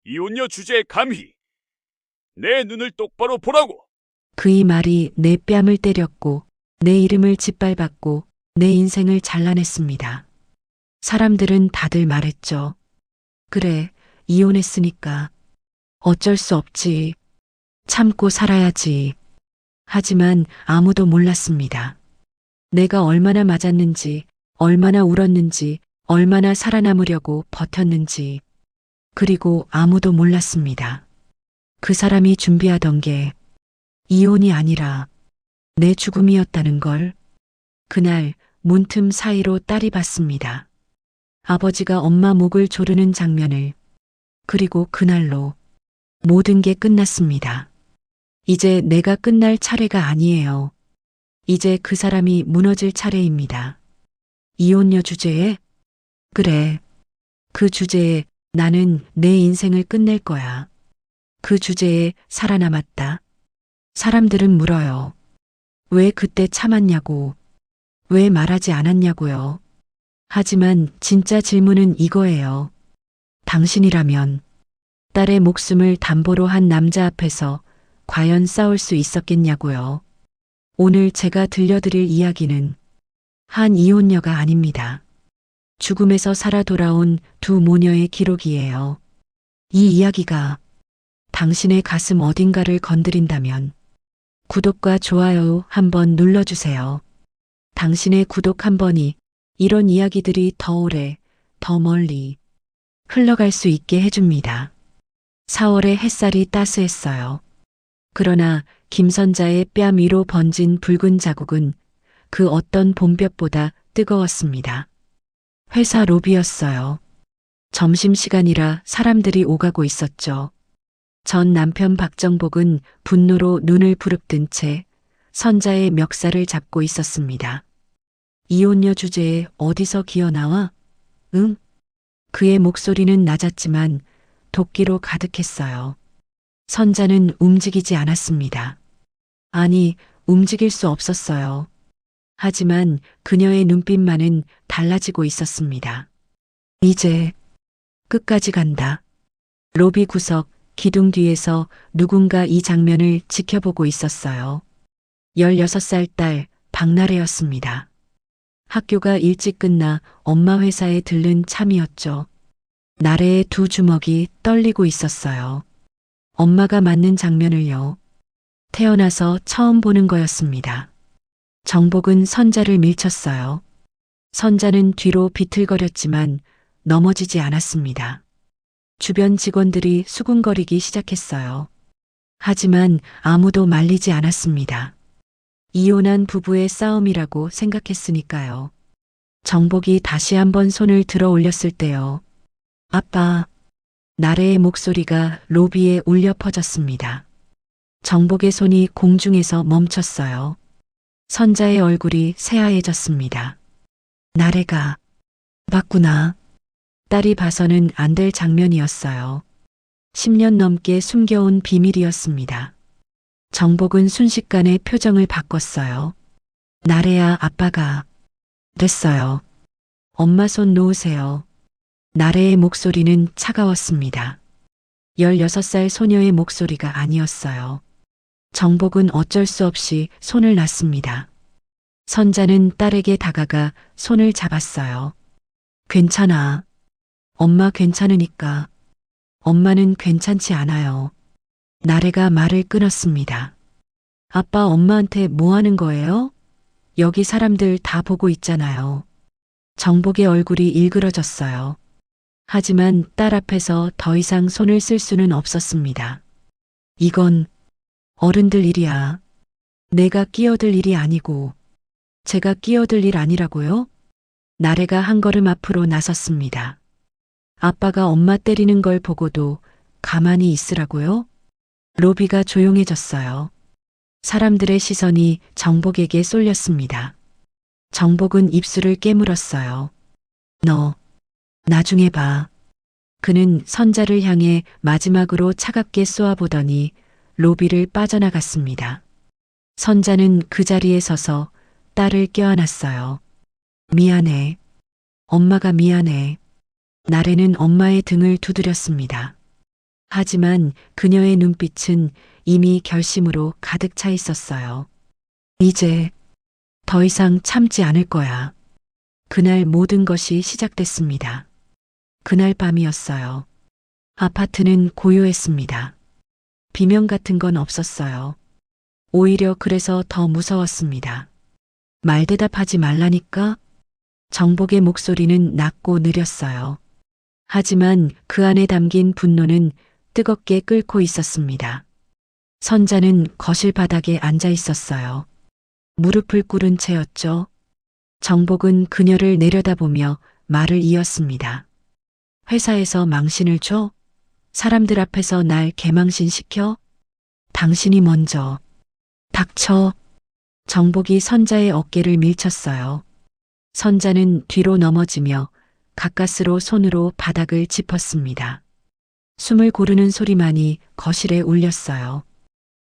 이혼녀 주제에 감히 내 눈을 똑바로 보라고. 그의 말이 내 뺨을 때렸고 내 이름을 짓밟았고 내 인생을 잘라냈습니다. 사람들은 다들 말했죠. 그래, 이혼했으니까 어쩔 수 없지. 참고 살아야지. 하지만 아무도 몰랐습니다. 내가 얼마나 맞았는지, 얼마나 울었는지, 얼마나 살아남으려고 버텼는지. 그리고 아무도 몰랐습니다. 그 사람이 준비하던 게 이혼이 아니라 내 죽음이었다는 걸. 그날 문틈 사이로 딸이 봤습니다. 아버지가 엄마 목을 조르는 장면을. 그리고 그날로 모든 게 끝났습니다. 이제 내가 끝날 차례가 아니에요. 이제 그 사람이 무너질 차례입니다. 이혼녀 주제에? 그래. 그 주제에 나는 내 인생을 끝낼 거야. 그 주제에 살아남았다. 사람들은 물어요. 왜 그때 참았냐고. 왜 말하지 않았냐고요. 하지만 진짜 질문은 이거예요. 당신이라면 딸의 목숨을 담보로 한 남자 앞에서 과연 싸울 수 있었겠냐고요. 오늘 제가 들려드릴 이야기는 한 이혼녀가 아닙니다. 죽음에서 살아 돌아온 두 모녀의 기록이에요. 이 이야기가 당신의 가슴 어딘가를 건드린다면 구독과 좋아요 한번 눌러주세요. 당신의 구독 한 번이 이런 이야기들이 더 오래, 더 멀리 흘러갈 수 있게 해줍니다. 4월의 햇살이 따스했어요. 그러나 김선자의 뺨 위로 번진 붉은 자국은 그 어떤 봄볕보다 뜨거웠습니다. 회사 로비였어요. 점심시간이라 사람들이 오가고 있었죠. 전 남편 박정복은 분노로 눈을 부릅뜬 채 선자의 멱살을 잡고 있었습니다. 이혼녀 주제에 어디서 기어나와? 응? 그의 목소리는 낮았지만 도끼로 가득했어요. 선자는 움직이지 않았습니다. 아니, 움직일 수 없었어요. 하지만 그녀의 눈빛만은 달라지고 있었습니다. 이제 끝까지 간다. 로비 구석 기둥 뒤에서 누군가 이 장면을 지켜보고 있었어요. 16살 딸 박나래였습니다. 학교가 일찍 끝나 엄마 회사에 들른 참이었죠. 나래의 두 주먹이 떨리고 있었어요. 엄마가 맞는 장면을요. 태어나서 처음 보는 거였습니다. 정복은 선자를 밀쳤어요. 선자는 뒤로 비틀거렸지만 넘어지지 않았습니다. 주변 직원들이 수군거리기 시작했어요. 하지만 아무도 말리지 않았습니다. 이혼한 부부의 싸움이라고 생각했으니까요. 정복이 다시 한번 손을 들어 올렸을 때요. 아빠, 나래의 목소리가 로비에 울려 퍼졌습니다. 정복의 손이 공중에서 멈췄어요. 선자의 얼굴이 새하얘졌습니다. 나래가 봤구나. 딸이 봐서는 안 될 장면이었어요. 10년 넘게 숨겨온 비밀이었습니다. 정복은 순식간에 표정을 바꿨어요. 나래야, 아빠가 그랬어요. 엄마 손 놓으세요. 나래의 목소리는 차가웠습니다. 16살 소녀의 목소리가 아니었어요. 정복은 어쩔 수 없이 손을 놨습니다. 선자는 딸에게 다가가 손을 잡았어요. 괜찮아. 엄마 괜찮으니까. 엄마는 괜찮지 않아요. 나래가 말을 끊었습니다. 아빠, 엄마한테 뭐 하는 거예요? 여기 사람들 다 보고 있잖아요. 정복의 얼굴이 일그러졌어요. 하지만 딸 앞에서 더 이상 손을 쓸 수는 없었습니다. 이건 어른들 일이야. 내가 끼어들 일이 아니고. 제가 끼어들 일 아니라고요? 나래가 한 걸음 앞으로 나섰습니다. 아빠가 엄마 때리는 걸 보고도 가만히 있으라고요? 로비가 조용해졌어요. 사람들의 시선이 정복에게 쏠렸습니다. 정복은 입술을 깨물었어요. 너, 나중에 봐. 그는 선자를 향해 마지막으로 차갑게 쏘아보더니 로비를 빠져나갔습니다. 선자는 그 자리에 서서 딸을 껴안았어요. 미안해. 엄마가 미안해. 나래는 엄마의 등을 두드렸습니다. 하지만 그녀의 눈빛은 이미 결심으로 가득 차 있었어요. 이제 더 이상 참지 않을 거야. 그날 모든 것이 시작됐습니다. 그날 밤이었어요. 아파트는 고요했습니다. 비명 같은 건 없었어요. 오히려 그래서 더 무서웠습니다. 말대답하지 말라니까? 정복의 목소리는 낮고 느렸어요. 하지만 그 안에 담긴 분노는 뜨겁게 끓고 있었습니다. 선자는 거실 바닥에 앉아 있었어요. 무릎을 꿇은 채였죠. 정복은 그녀를 내려다보며 말을 이었습니다. 회사에서 망신을 줘? 사람들 앞에서 날 개망신시켜? 당신이 먼저. 닥쳐. 정복이 선자의 어깨를 밀쳤어요. 선자는 뒤로 넘어지며 가까스로 손으로 바닥을 짚었습니다. 숨을 고르는 소리만이 거실에 울렸어요.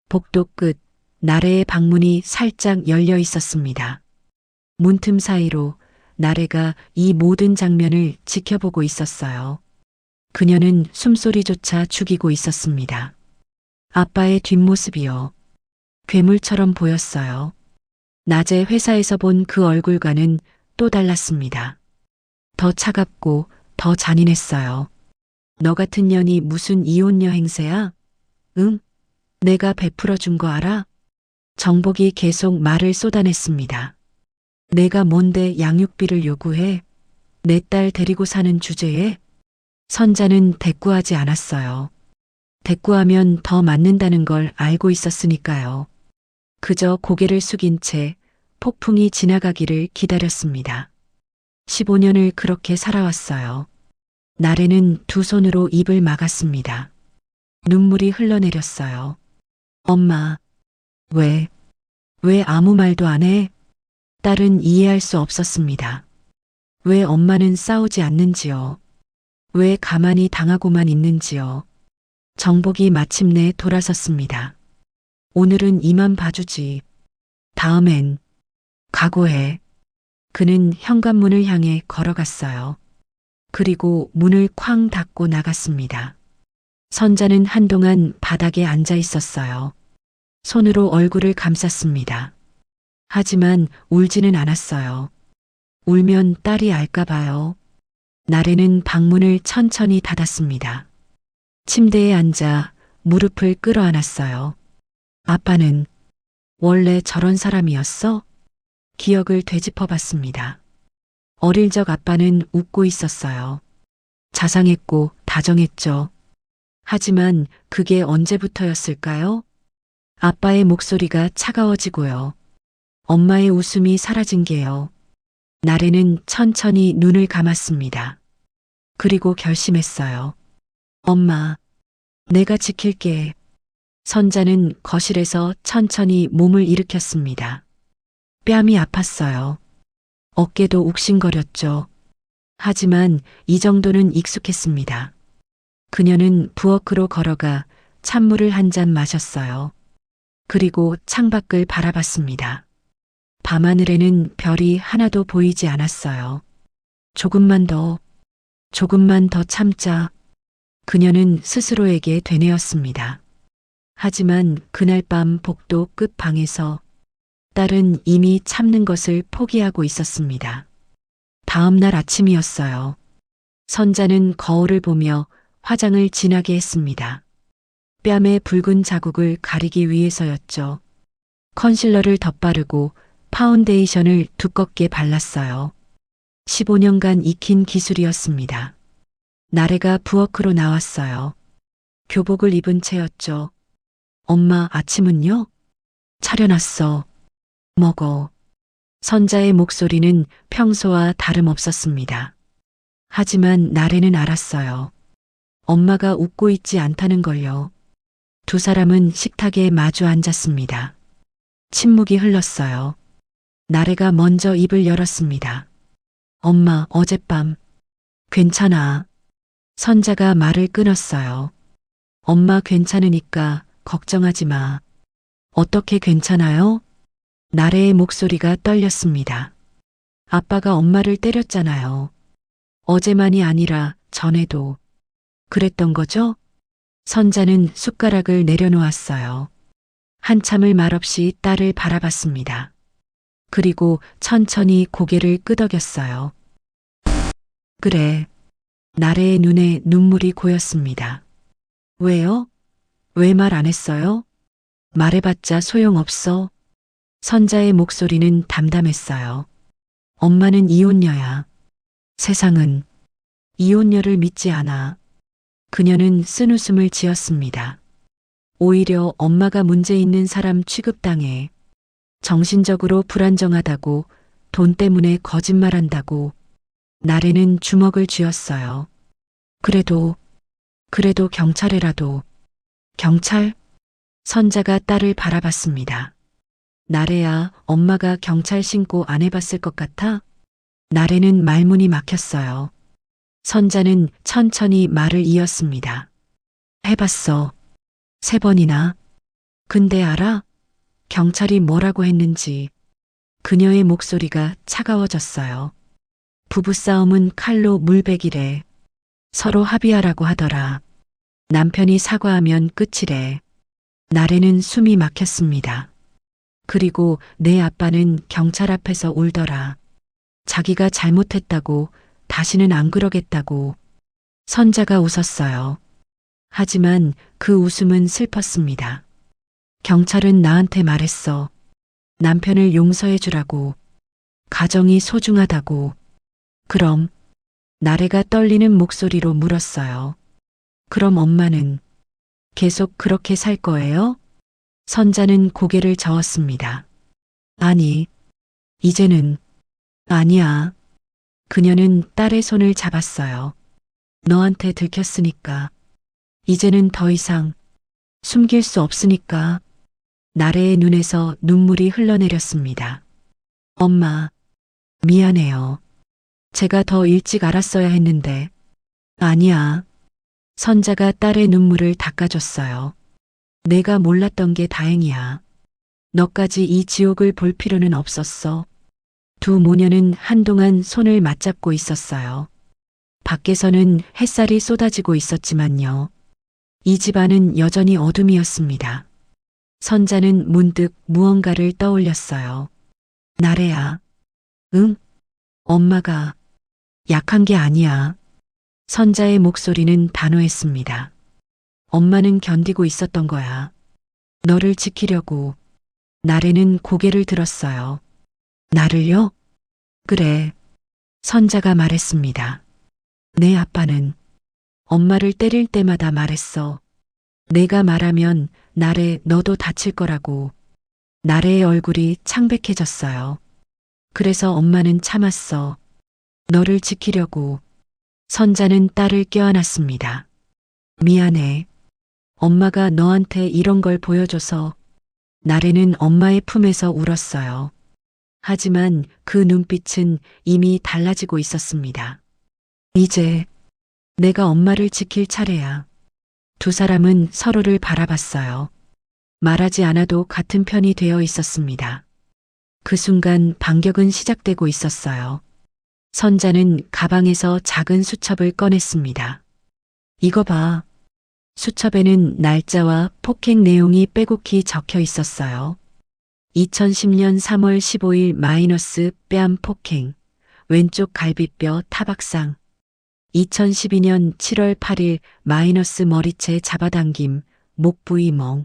복도 끝, 나래의 방문이 살짝 열려 있었습니다. 문틈 사이로 나래가 이 모든 장면을 지켜보고 있었어요. 그녀는 숨소리조차 죽이고 있었습니다. 아빠의 뒷모습이요. 괴물처럼 보였어요. 낮에 회사에서 본 그 얼굴과는 또 달랐습니다. 더 차갑고 더 잔인했어요. 너 같은 년이 무슨 이혼 여행세야? 응? 내가 베풀어 준 거 알아? 정복이 계속 말을 쏟아냈습니다. 내가 뭔데 양육비를 요구해? 내 딸 데리고 사는 주제에? 선자는 대꾸하지 않았어요. 대꾸하면 더 맞는다는 걸 알고 있었으니까요. 그저 고개를 숙인 채 폭풍이 지나가기를 기다렸습니다. 15년을 그렇게 살아왔어요. 나래는 두 손으로 입을 막았습니다. 눈물이 흘러내렸어요. 엄마, 왜 아무 말도 안 해? 딸은 이해할 수 없었습니다. 왜 엄마는 싸우지 않는지요? 왜 가만히 당하고만 있는지요? 정복이 마침내 돌아섰습니다. 오늘은 이만 봐주지. 다음엔 각오해. 그는 현관문을 향해 걸어갔어요. 그리고 문을 쾅 닫고 나갔습니다. 선자는 한동안 바닥에 앉아 있었어요. 손으로 얼굴을 감쌌습니다. 하지만 울지는 않았어요. 울면 딸이 알까 봐요. 나래는 방문을 천천히 닫았습니다. 침대에 앉아 무릎을 끌어안았어요. 아빠는 원래 저런 사람이었어? 기억을 되짚어 봤습니다. 어릴 적 아빠는 웃고 있었어요. 자상했고 다정했죠. 하지만 그게 언제부터였을까요? 아빠의 목소리가 차가워지고요. 엄마의 웃음이 사라진 게요. 나래는 천천히 눈을 감았습니다. 그리고 결심했어요. 엄마, 내가 지킬게. 선자는 거실에서 천천히 몸을 일으켰습니다. 뺨이 아팠어요. 어깨도 욱신거렸죠. 하지만 이 정도는 익숙했습니다. 그녀는 부엌으로 걸어가 찬물을 한 잔 마셨어요. 그리고 창밖을 바라봤습니다. 밤하늘에는 별이 하나도 보이지 않았어요. 조금만 더 참자. 그녀는 스스로에게 되뇌었습니다. 하지만 그날 밤 복도 끝 방에서 딸은 이미 참는 것을 포기하고 있었습니다. 다음 날 아침이었어요. 선자는 거울을 보며 화장을 진하게 했습니다. 뺨에 붉은 자국을 가리기 위해서였죠. 컨실러를 덧바르고 파운데이션을 두껍게 발랐어요. 15년간 익힌 기술이었습니다. 나래가 부엌으로 나왔어요. 교복을 입은 채였죠. 엄마, 아침은요? 차려놨어. 먹어. 선자의 목소리는 평소와 다름없었습니다. 하지만 나래는 알았어요. 엄마가 웃고 있지 않다는 걸요. 두 사람은 식탁에 마주 앉았습니다. 침묵이 흘렀어요. 나래가 먼저 입을 열었습니다. 엄마, 어젯밤. 괜찮아. 선자가 말을 끊었어요. 엄마 괜찮으니까 걱정하지 마. 어떻게 괜찮아요? 나래의 목소리가 떨렸습니다. 아빠가 엄마를 때렸잖아요. 어제만이 아니라 전에도. 그랬던 거죠? 선자는 숟가락을 내려놓았어요. 한참을 말없이 딸을 바라봤습니다. 그리고 천천히 고개를 끄덕였어요. 그래. 나래의 눈에 눈물이 고였습니다. 왜요? 왜 말 안 했어요? 말해봤자 소용없어. 선자의 목소리는 담담했어요. 엄마는 이혼녀야. 세상은 이혼녀를 믿지 않아. 그녀는 쓴웃음을 지었습니다. 오히려 엄마가 문제 있는 사람 취급당해. 정신적으로 불안정하다고, 돈 때문에 거짓말한다고. 나래는 주먹을 쥐었어요. 그래도 경찰에라도. 경찰? 선자가 딸을 바라봤습니다. 나래야, 엄마가 경찰 신고 안 해봤을 것 같아? 나래는 말문이 막혔어요. 선자는 천천히 말을 이었습니다. 해봤어. 3번이나. 근데 알아? 경찰이 뭐라고 했는지. 그녀의 목소리가 차가워졌어요. 부부싸움은 칼로 물베기래. 서로 합의하라고 하더라. 남편이 사과하면 끝이래. 나래는 숨이 막혔습니다. 그리고 내 아빠는 경찰 앞에서 울더라. 자기가 잘못했다고, 다시는 안 그러겠다고. 선자가 웃었어요. 하지만 그 웃음은 슬펐습니다. 경찰은 나한테 말했어. 남편을 용서해 주라고. 가정이 소중하다고. 그럼? 나래가 떨리는 목소리로 물었어요. 그럼 엄마는 계속 그렇게 살 거예요? 선자는 고개를 저었습니다. 아니, 이제는 아니야. 그녀는 딸의 손을 잡았어요. 너한테 들켰으니까. 이제는 더 이상 숨길 수 없으니까. 나래의 눈에서 눈물이 흘러내렸습니다. 엄마, 미안해요. 제가 더 일찍 알았어야 했는데. 아니야. 선자가 딸의 눈물을 닦아줬어요. 내가 몰랐던 게 다행이야. 너까지 이 지옥을 볼 필요는 없었어. 두 모녀는 한동안 손을 맞잡고 있었어요. 밖에서는 햇살이 쏟아지고 있었지만요. 이 집안은 여전히 어둠이었습니다. 선자는 문득 무언가를 떠올렸어요. 나래야. 응? 엄마가 약한 게 아니야. 선자의 목소리는 단호했습니다. 엄마는 견디고 있었던 거야. 너를 지키려고. 나래는 고개를 들었어요. 나를요? 그래. 선자가 말했습니다. 내 아빠는 엄마를 때릴 때마다 말했어. 내가 말하면 나래 너도 다칠 거라고. 나래의 얼굴이 창백해졌어요. 그래서 엄마는 참았어. 너를 지키려고. 선자는 딸을 껴안았습니다. 미안해. 엄마가 너한테 이런 걸 보여줘서. 나래는 엄마의 품에서 울었어요. 하지만 그 눈빛은 이미 달라지고 있었습니다. 이제 내가 엄마를 지킬 차례야. 두 사람은 서로를 바라봤어요. 말하지 않아도 같은 편이 되어 있었습니다. 그 순간 반격은 시작되고 있었어요. 선자는 가방에서 작은 수첩을 꺼냈습니다. 이거 봐. 수첩에는 날짜와 폭행 내용이 빼곡히 적혀 있었어요. 2010년 3월 15일 마이너스 뺨 폭행, 왼쪽 갈비뼈 타박상. 2012년 7월 8일 마이너스 머리채 잡아당김, 목 부위 멍.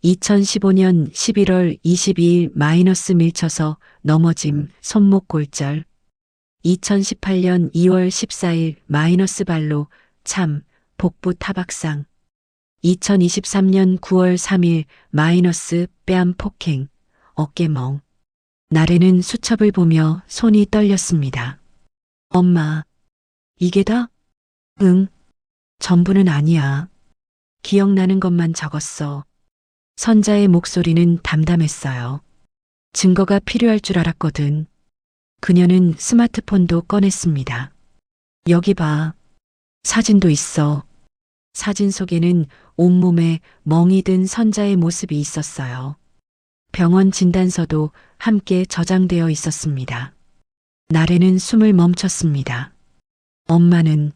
2015년 11월 22일 마이너스 밀쳐서 넘어짐, 손목 골절. 2018년 2월 14일 마이너스 발로 참, 복부 타박상. 2023년 9월 3일 마이너스 뺨 폭행, 어깨 멍. 나래는 수첩을 보며 손이 떨렸습니다. 엄마, 이게 다? 응, 전부는 아니야. 기억나는 것만 적었어. 선자의 목소리는 담담했어요. 증거가 필요할 줄 알았거든. 그녀는 스마트폰도 꺼냈습니다. 여기 봐. 사진도 있어. 사진 속에는 온몸에 멍이 든 선자의 모습이 있었어요. 병원 진단서도 함께 저장되어 있었습니다. 나래는 숨을 멈췄습니다. 엄마는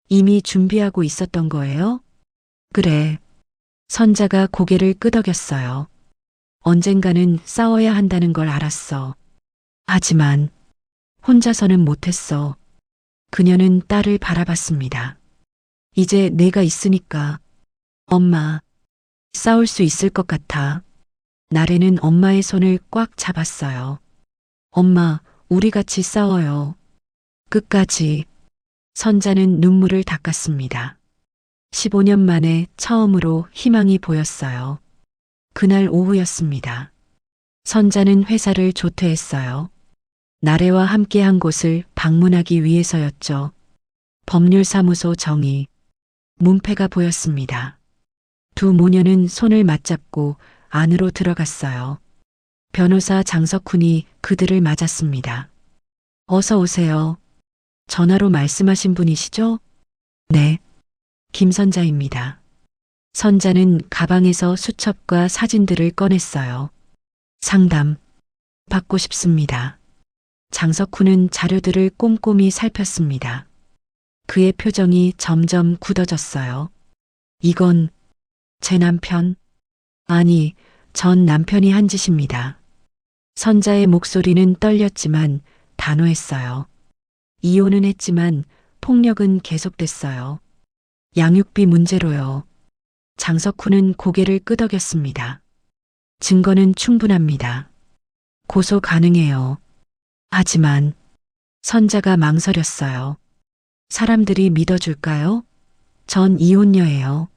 이미 준비하고 있었던 거예요? 그래. 선자가 고개를 끄덕였어요. 언젠가는 싸워야 한다는 걸 알았어. 하지만 혼자서는 못했어. 그녀는 딸을 바라봤습니다. 이제 내가 있으니까 엄마 싸울 수 있을 것 같아. 나래는 엄마의 손을 꽉 잡았어요. 엄마, 우리 같이 싸워요. 끝까지. 선자는 눈물을 닦았습니다. 15년 만에 처음으로 희망이 보였어요. 그날 오후였습니다. 선자는 회사를 조퇴했어요. 나래와 함께한 곳을 방문하기 위해서였죠. 법률사무소 정의. 문패가 보였습니다. 두 모녀는 손을 맞잡고 안으로 들어갔어요. 변호사 장석훈이 그들을 맞았습니다. 어서 오세요. 전화로 말씀하신 분이시죠? 네. 김선자입니다. 선자는 가방에서 수첩과 사진들을 꺼냈어요. 상담 받고 싶습니다. 장석훈은 자료들을 꼼꼼히 살폈습니다. 그의 표정이 점점 굳어졌어요. 이건 제 남편? 아니, 전 남편이 한 짓입니다. 선자의 목소리는 떨렸지만 단호했어요. 이혼은 했지만 폭력은 계속됐어요. 양육비 문제로요. 장석훈은 고개를 끄덕였습니다. 증거는 충분합니다. 고소 가능해요. 하지만 선자가 망설였어요. 사람들이 믿어줄까요? 전 이혼녀예요.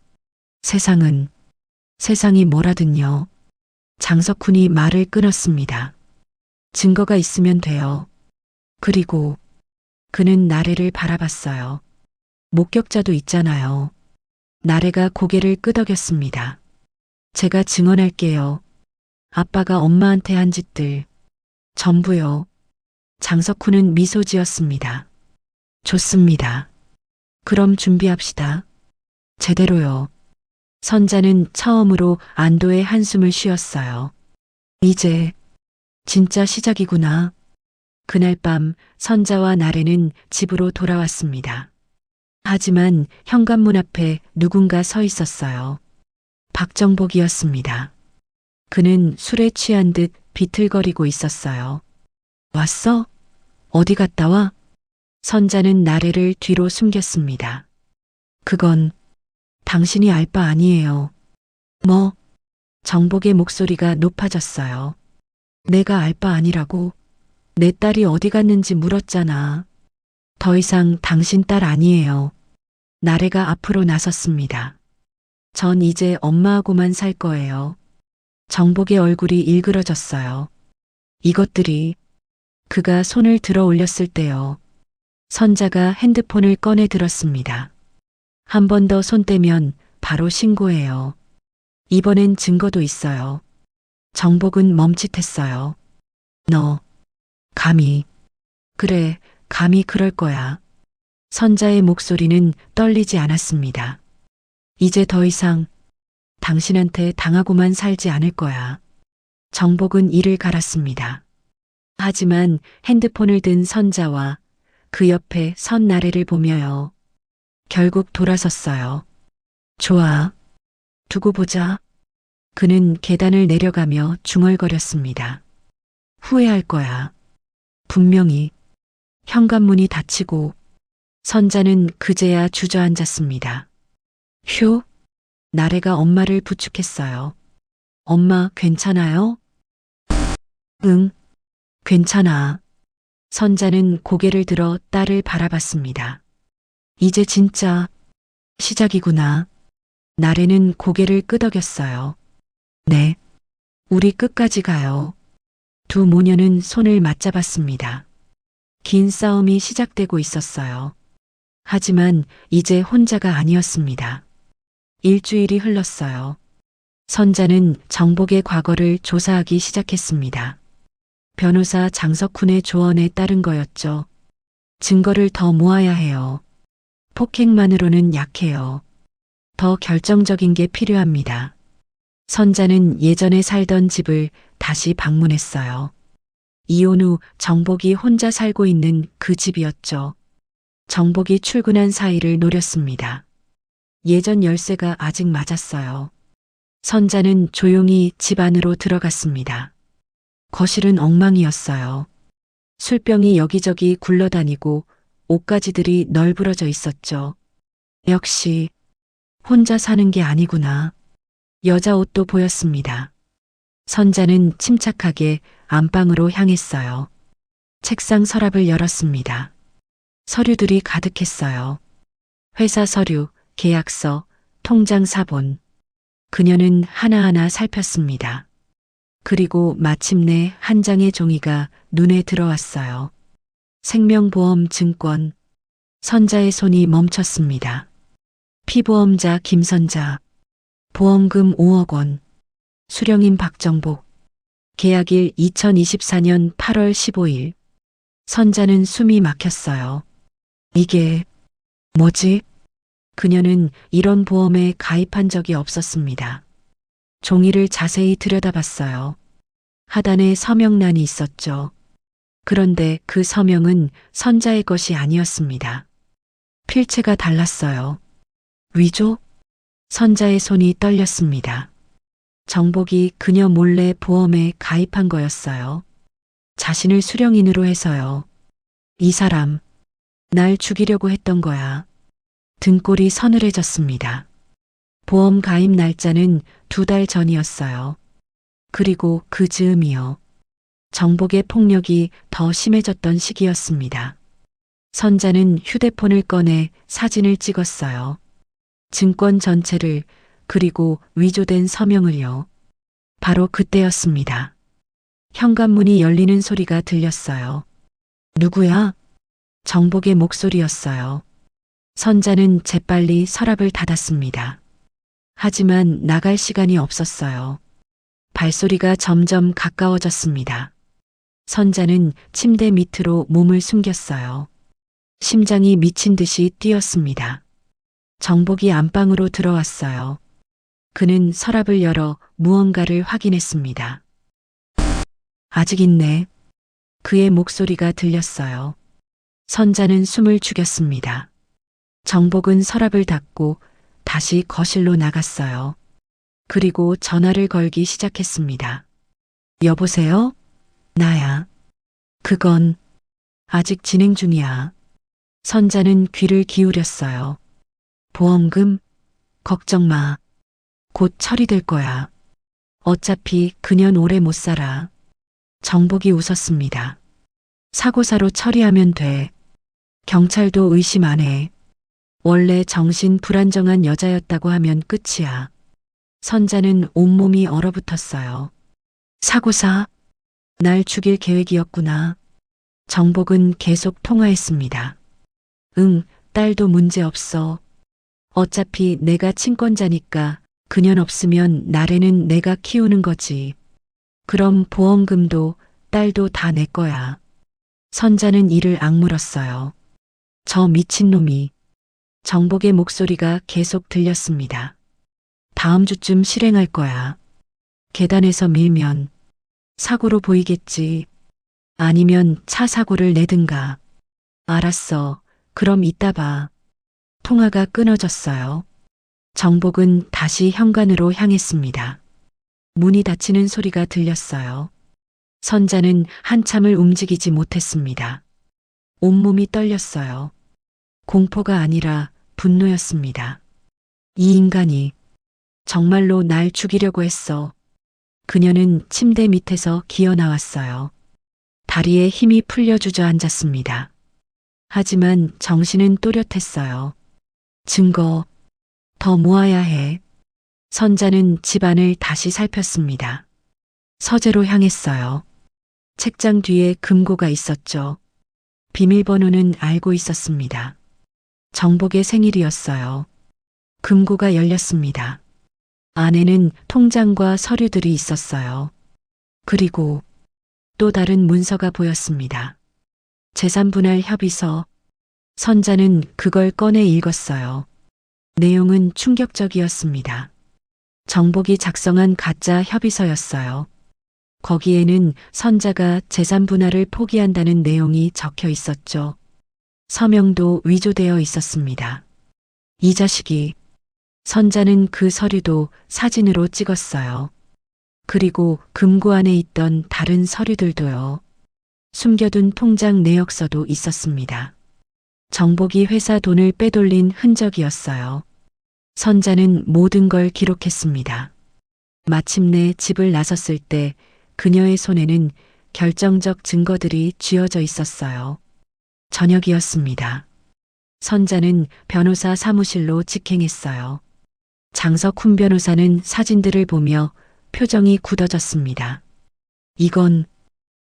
세상이 뭐라든요. 장석훈이 말을 끊었습니다. 증거가 있으면 돼요. 그리고 그는 나래를 바라봤어요. 목격자도 있잖아요. 나래가 고개를 끄덕였습니다. 제가 증언할게요. 아빠가 엄마한테 한 짓들. 전부요. 장석훈은 미소 지었습니다. 좋습니다. 그럼 준비합시다. 제대로요. 선자는 처음으로 안도의 한숨을 쉬었어요. 이제 진짜 시작이구나. 그날 밤 선자와 나래는 집으로 돌아왔습니다. 하지만 현관문 앞에 누군가 서 있었어요. 박정복이었습니다. 그는 술에 취한 듯 비틀거리고 있었어요. 왔어? 어디 갔다 와? 선자는 나래를 뒤로 숨겼습니다. 그건 당신이 알 바 아니에요. 뭐? 정복의 목소리가 높아졌어요. 내가 알 바 아니라고? 내 딸이 어디 갔는지 물었잖아. 더 이상 당신 딸 아니에요. 나래가 앞으로 나섰습니다. 전 이제 엄마하고만 살 거예요. 정복의 얼굴이 일그러졌어요. 이것들이 그가 손을 들어 올렸을 때요. 선자가 핸드폰을 꺼내 들었습니다. 한 번 더 손 떼면 바로 신고해요. 이번엔 증거도 있어요. 정복은 멈칫했어요. 너, 감히. 그래, 감히 그럴 거야. 선자의 목소리는 떨리지 않았습니다. 이제 더 이상 당신한테 당하고만 살지 않을 거야. 정복은 이를 갈았습니다. 하지만 핸드폰을 든 선자와 그 옆에 선 나래를 보며요. 결국 돌아섰어요. 좋아. 두고 보자. 그는 계단을 내려가며 중얼거렸습니다. 후회할 거야. 분명히. 현관문이 닫히고 선자는 그제야 주저앉았습니다. 휴? 나래가 엄마를 부축했어요. 엄마 괜찮아요? 응, 괜찮아. 선자는 고개를 들어 딸을 바라봤습니다. 이제 진짜 시작이구나. 나래는 고개를 끄덕였어요. 네, 우리 끝까지 가요. 두 모녀는 손을 맞잡았습니다. 긴 싸움이 시작되고 있었어요. 하지만 이제 혼자가 아니었습니다. 일주일이 흘렀어요. 선자는 정복의 과거를 조사하기 시작했습니다. 변호사 장석훈의 조언에 따른 거였죠. 증거를 더 모아야 해요. 폭행만으로는 약해요. 더 결정적인 게 필요합니다. 선자는 예전에 살던 집을 다시 방문했어요. 이혼 후 정복이 혼자 살고 있는 그 집이었죠. 정복이 출근한 사이를 노렸습니다. 예전 열쇠가 아직 맞았어요. 선자는 조용히 집 안으로 들어갔습니다. 거실은 엉망이었어요. 술병이 여기저기 굴러다니고 옷가지들이 널브러져 있었죠. 역시 혼자 사는 게 아니구나. 여자 옷도 보였습니다. 선자는 침착하게 안방으로 향했어요. 책상 서랍을 열었습니다. 서류들이 가득했어요. 회사 서류, 계약서, 통장 사본. 그녀는 하나하나 살폈습니다. 그리고 마침내 한 장의 종이가 눈에 들어왔어요. 생명보험 증권. 선자의 손이 멈췄습니다. 피보험자 김선자. 보험금 5억 원. 수령인 박정복. 계약일 2024년 8월 15일. 선자는 숨이 막혔어요. 이게 뭐지? 그녀는 이런 보험에 가입한 적이 없었습니다. 종이를 자세히 들여다봤어요. 하단에 서명란이 있었죠. 그런데 그 서명은 선자의 것이 아니었습니다. 필체가 달랐어요. 위조? 선자의 손이 떨렸습니다. 정복이 그녀 몰래 보험에 가입한 거였어요. 자신을 수령인으로 해서요. 이 사람, 날 죽이려고 했던 거야. 등골이 서늘해졌습니다. 보험 가입 날짜는 2달 전이었어요. 그리고 그 즈음이요. 정복의 폭력이 더 심해졌던 시기였습니다. 선자는 휴대폰을 꺼내 사진을 찍었어요. 증권 전체를, 그리고 위조된 서명을요. 바로 그때였습니다. 현관문이 열리는 소리가 들렸어요. 누구야? 정복의 목소리였어요. 선자는 재빨리 서랍을 닫았습니다. 하지만 나갈 시간이 없었어요. 발소리가 점점 가까워졌습니다. 선자는 침대 밑으로 몸을 숨겼어요. 심장이 미친 듯이 뛰었습니다. 정복이 안방으로 들어왔어요. 그는 서랍을 열어 무언가를 확인했습니다. 아직 있네. 그의 목소리가 들렸어요. 선자는 숨을 죽였습니다. 정복은 서랍을 닫고 다시 거실로 나갔어요. 그리고 전화를 걸기 시작했습니다. 여보세요? 나야. 그건 아직 진행 중이야. 선자는 귀를 기울였어요. 보험금? 걱정 마. 곧 처리될 거야. 어차피 그년 오래 못 살아. 정복이 웃었습니다. 사고사로 처리하면 돼. 경찰도 의심 안 해. 원래 정신 불안정한 여자였다고 하면 끝이야. 선자는 온몸이 얼어붙었어요. 사고사? 날 죽일 계획이었구나. 정복은 계속 통화했습니다. 응, 딸도 문제 없어. 어차피 내가 친권자니까 그년 없으면 나래는 내가 키우는 거지. 그럼 보험금도 딸도 다 내 거야. 선자는 이를 악물었어요. 저 미친놈이. 정복의 목소리가 계속 들렸습니다. 다음 주쯤 실행할 거야. 계단에서 밀면 사고로 보이겠지. 아니면 차 사고를 내든가. 알았어. 그럼 이따 봐. 통화가 끊어졌어요. 정복은 다시 현관으로 향했습니다. 문이 닫히는 소리가 들렸어요. 선자는 한참을 움직이지 못했습니다. 온몸이 떨렸어요. 공포가 아니라 분노였습니다. 이 인간이 정말로 날 죽이려고 했어. 그녀는 침대 밑에서 기어 나왔어요. 다리에 힘이 풀려 주저앉았습니다. 하지만 정신은 또렷했어요. 증거, 더 모아야 해. 선자는 집안을 다시 살폈습니다. 서재로 향했어요. 책장 뒤에 금고가 있었죠. 비밀번호는 알고 있었습니다. 정복의 생일이었어요. 금고가 열렸습니다. 안에는 통장과 서류들이 있었어요. 그리고 또 다른 문서가 보였습니다. 재산분할 협의서. 선자는 그걸 꺼내 읽었어요. 내용은 충격적이었습니다. 정복이 작성한 가짜 협의서였어요. 거기에는 선자가 재산 분할을 포기한다는 내용이 적혀 있었죠. 서명도 위조되어 있었습니다. 이 자식이 선자는 그 서류도 사진으로 찍었어요. 그리고 금고 안에 있던 다른 서류들도요. 숨겨둔 통장 내역서도 있었습니다. 정복이 회사 돈을 빼돌린 흔적이었어요. 선자는 모든 걸 기록했습니다. 마침내 집을 나섰을 때 그녀의 손에는 결정적 증거들이 쥐어져 있었어요. 저녁이었습니다. 선자는 변호사 사무실로 직행했어요. 장석훈 변호사는 사진들을 보며 표정이 굳어졌습니다. 이건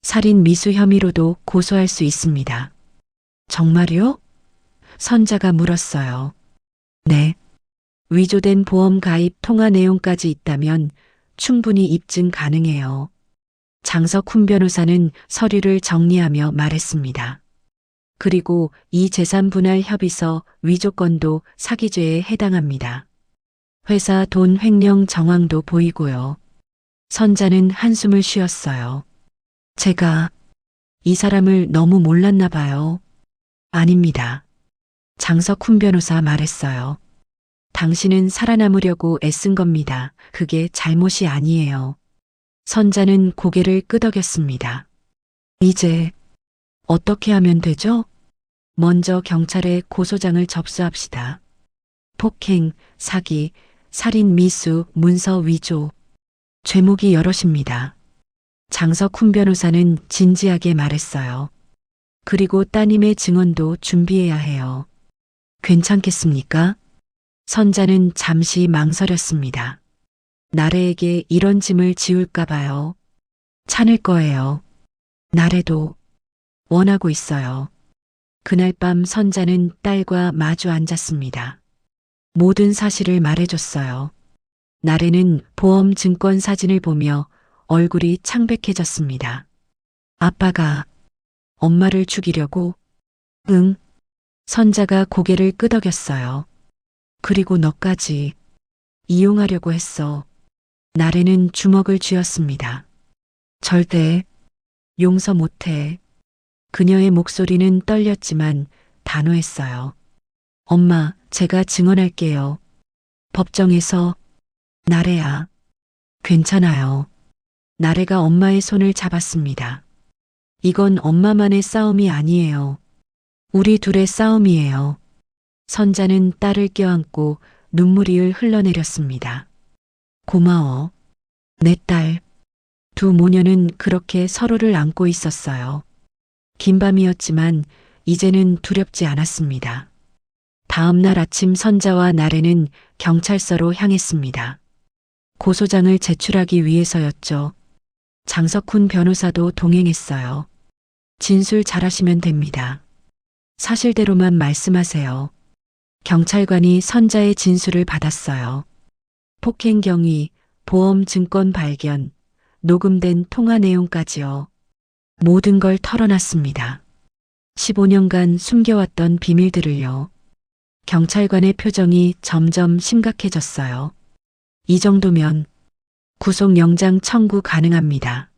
살인 미수 혐의로도 고소할 수 있습니다. 정말요? 선자가 물었어요. 네. 위조된 보험 가입 통화 내용까지 있다면 충분히 입증 가능해요. 장석훈 변호사는 서류를 정리하며 말했습니다. 그리고 이 재산 분할 협의서 위조건도 사기죄에 해당합니다. 회사 돈 횡령 정황도 보이고요. 선자는 한숨을 쉬었어요. 제가 이 사람을 너무 몰랐나 봐요. 아닙니다. 장석훈 변호사 말했어요. 당신은 살아남으려고 애쓴 겁니다. 그게 잘못이 아니에요. 선자는 고개를 끄덕였습니다. 이제 어떻게 하면 되죠? 먼저 경찰에 고소장을 접수합시다. 폭행, 사기, 살인 미수, 문서 위조. 죄목이 여럿입니다. 장석훈 변호사는 진지하게 말했어요. 그리고 따님의 증언도 준비해야 해요. 괜찮겠습니까? 선자는 잠시 망설였습니다. 나래에게 이런 짐을 지울까 봐요. 참을 거예요. 나래도 원하고 있어요. 그날 밤 선자는 딸과 마주 앉았습니다. 모든 사실을 말해줬어요. 나래는 보험 증권 사진을 보며 얼굴이 창백해졌습니다. 아빠가 엄마를 죽이려고? 응. 선자가 고개를 끄덕였어요. 그리고 너까지 이용하려고 했어. 나래는 주먹을 쥐었습니다. 절대 용서 못해. 그녀의 목소리는 떨렸지만 단호했어요. 엄마, 제가 증언할게요. 법정에서. 나래야. 괜찮아요. 나래가 엄마의 손을 잡았습니다. 이건 엄마만의 싸움이 아니에요. 우리 둘의 싸움이에요. 선자는 딸을 껴안고 눈물이 흘러내렸습니다. 고마워. 내 딸. 두 모녀는 그렇게 서로를 안고 있었어요. 긴 밤이었지만 이제는 두렵지 않았습니다. 다음 날 아침 선자와 나래는 경찰서로 향했습니다. 고소장을 제출하기 위해서였죠. 장석훈 변호사도 동행했어요. 진술 잘하시면 됩니다. 사실대로만 말씀하세요. 경찰관이 선자의 진술을 받았어요. 폭행 경위, 보험 증권 발견, 녹음된 통화 내용까지요. 모든 걸 털어놨습니다. 15년간 숨겨왔던 비밀들을요. 경찰관의 표정이 점점 심각해졌어요. 이 정도면 구속영장 청구 가능합니다.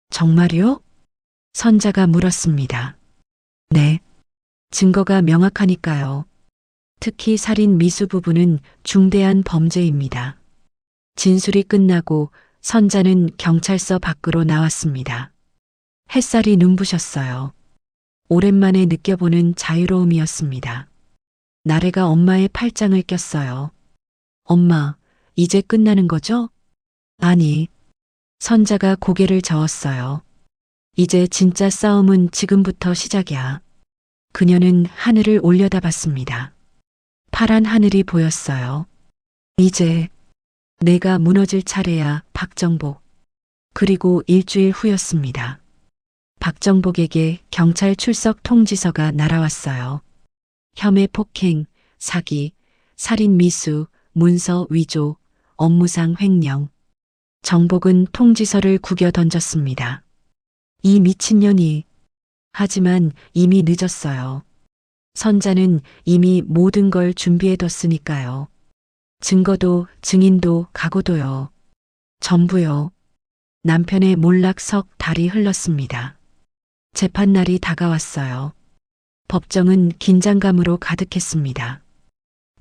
정말요? 선자가 물었습니다. 네. 증거가 명확하니까요. 특히 살인 미수 부분은 중대한 범죄입니다. 진술이 끝나고 선자는 경찰서 밖으로 나왔습니다. 햇살이 눈부셨어요. 오랜만에 느껴보는 자유로움이었습니다. 나래가 엄마의 팔짱을 꼈어요. 엄마, 이제 끝나는 거죠? 아니. 선자가 고개를 저었어요. 이제 진짜 싸움은 지금부터 시작이야. 그녀는 하늘을 올려다봤습니다. 파란 하늘이 보였어요. 이제 내가 무너질 차례야, 박정복. 그리고 일주일 후였습니다. 박정복에게 경찰 출석 통지서가 날아왔어요. 혐의 폭행, 사기, 살인 미수, 문서 위조, 업무상 횡령. 정복은 통지서를 구겨 던졌습니다. 이 미친년이. 하지만 이미 늦었어요. 선자는 이미 모든 걸 준비해뒀으니까요. 증거도 증인도 각오도요. 전부요. 남편의 몰락석 달이 흘렀습니다. 재판날이 다가왔어요. 법정은 긴장감으로 가득했습니다.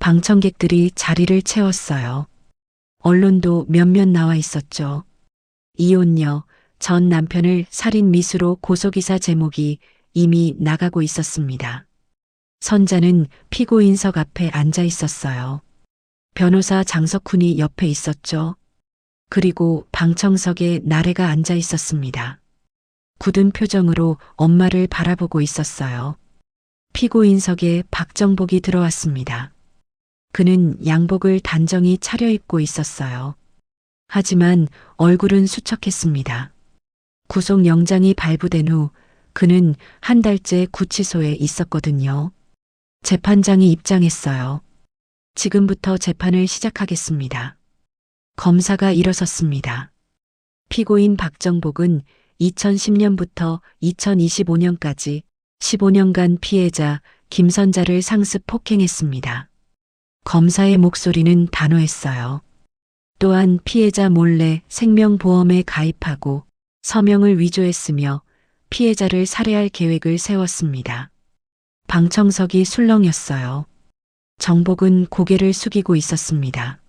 방청객들이 자리를 채웠어요. 언론도 몇몇 나와 있었죠. 이혼녀, 전 남편을 살인 미수로 고소기사 제목이 이미 나가고 있었습니다. 선자는 피고인석 앞에 앉아 있었어요. 변호사 장석훈이 옆에 있었죠. 그리고 방청석에 나래가 앉아 있었습니다. 굳은 표정으로 엄마를 바라보고 있었어요. 피고인석에 박정복이 들어왔습니다. 그는 양복을 단정히 차려입고 있었어요. 하지만 얼굴은 수척했습니다. 구속영장이 발부된 후 그는 한 달째 구치소에 있었거든요. 재판장이 입장했어요. 지금부터 재판을 시작하겠습니다. 검사가 일어섰습니다. 피고인 박정복은 2010년부터 2025년까지 15년간 피해자 김선자를 상습 폭행했습니다. 검사의 목소리는 단호했어요. 또한 피해자 몰래 생명보험에 가입하고 서명을 위조했으며 피해자를 살해할 계획을 세웠습니다. 방청석이 술렁였어요. 정복은 고개를 숙이고 있었습니다.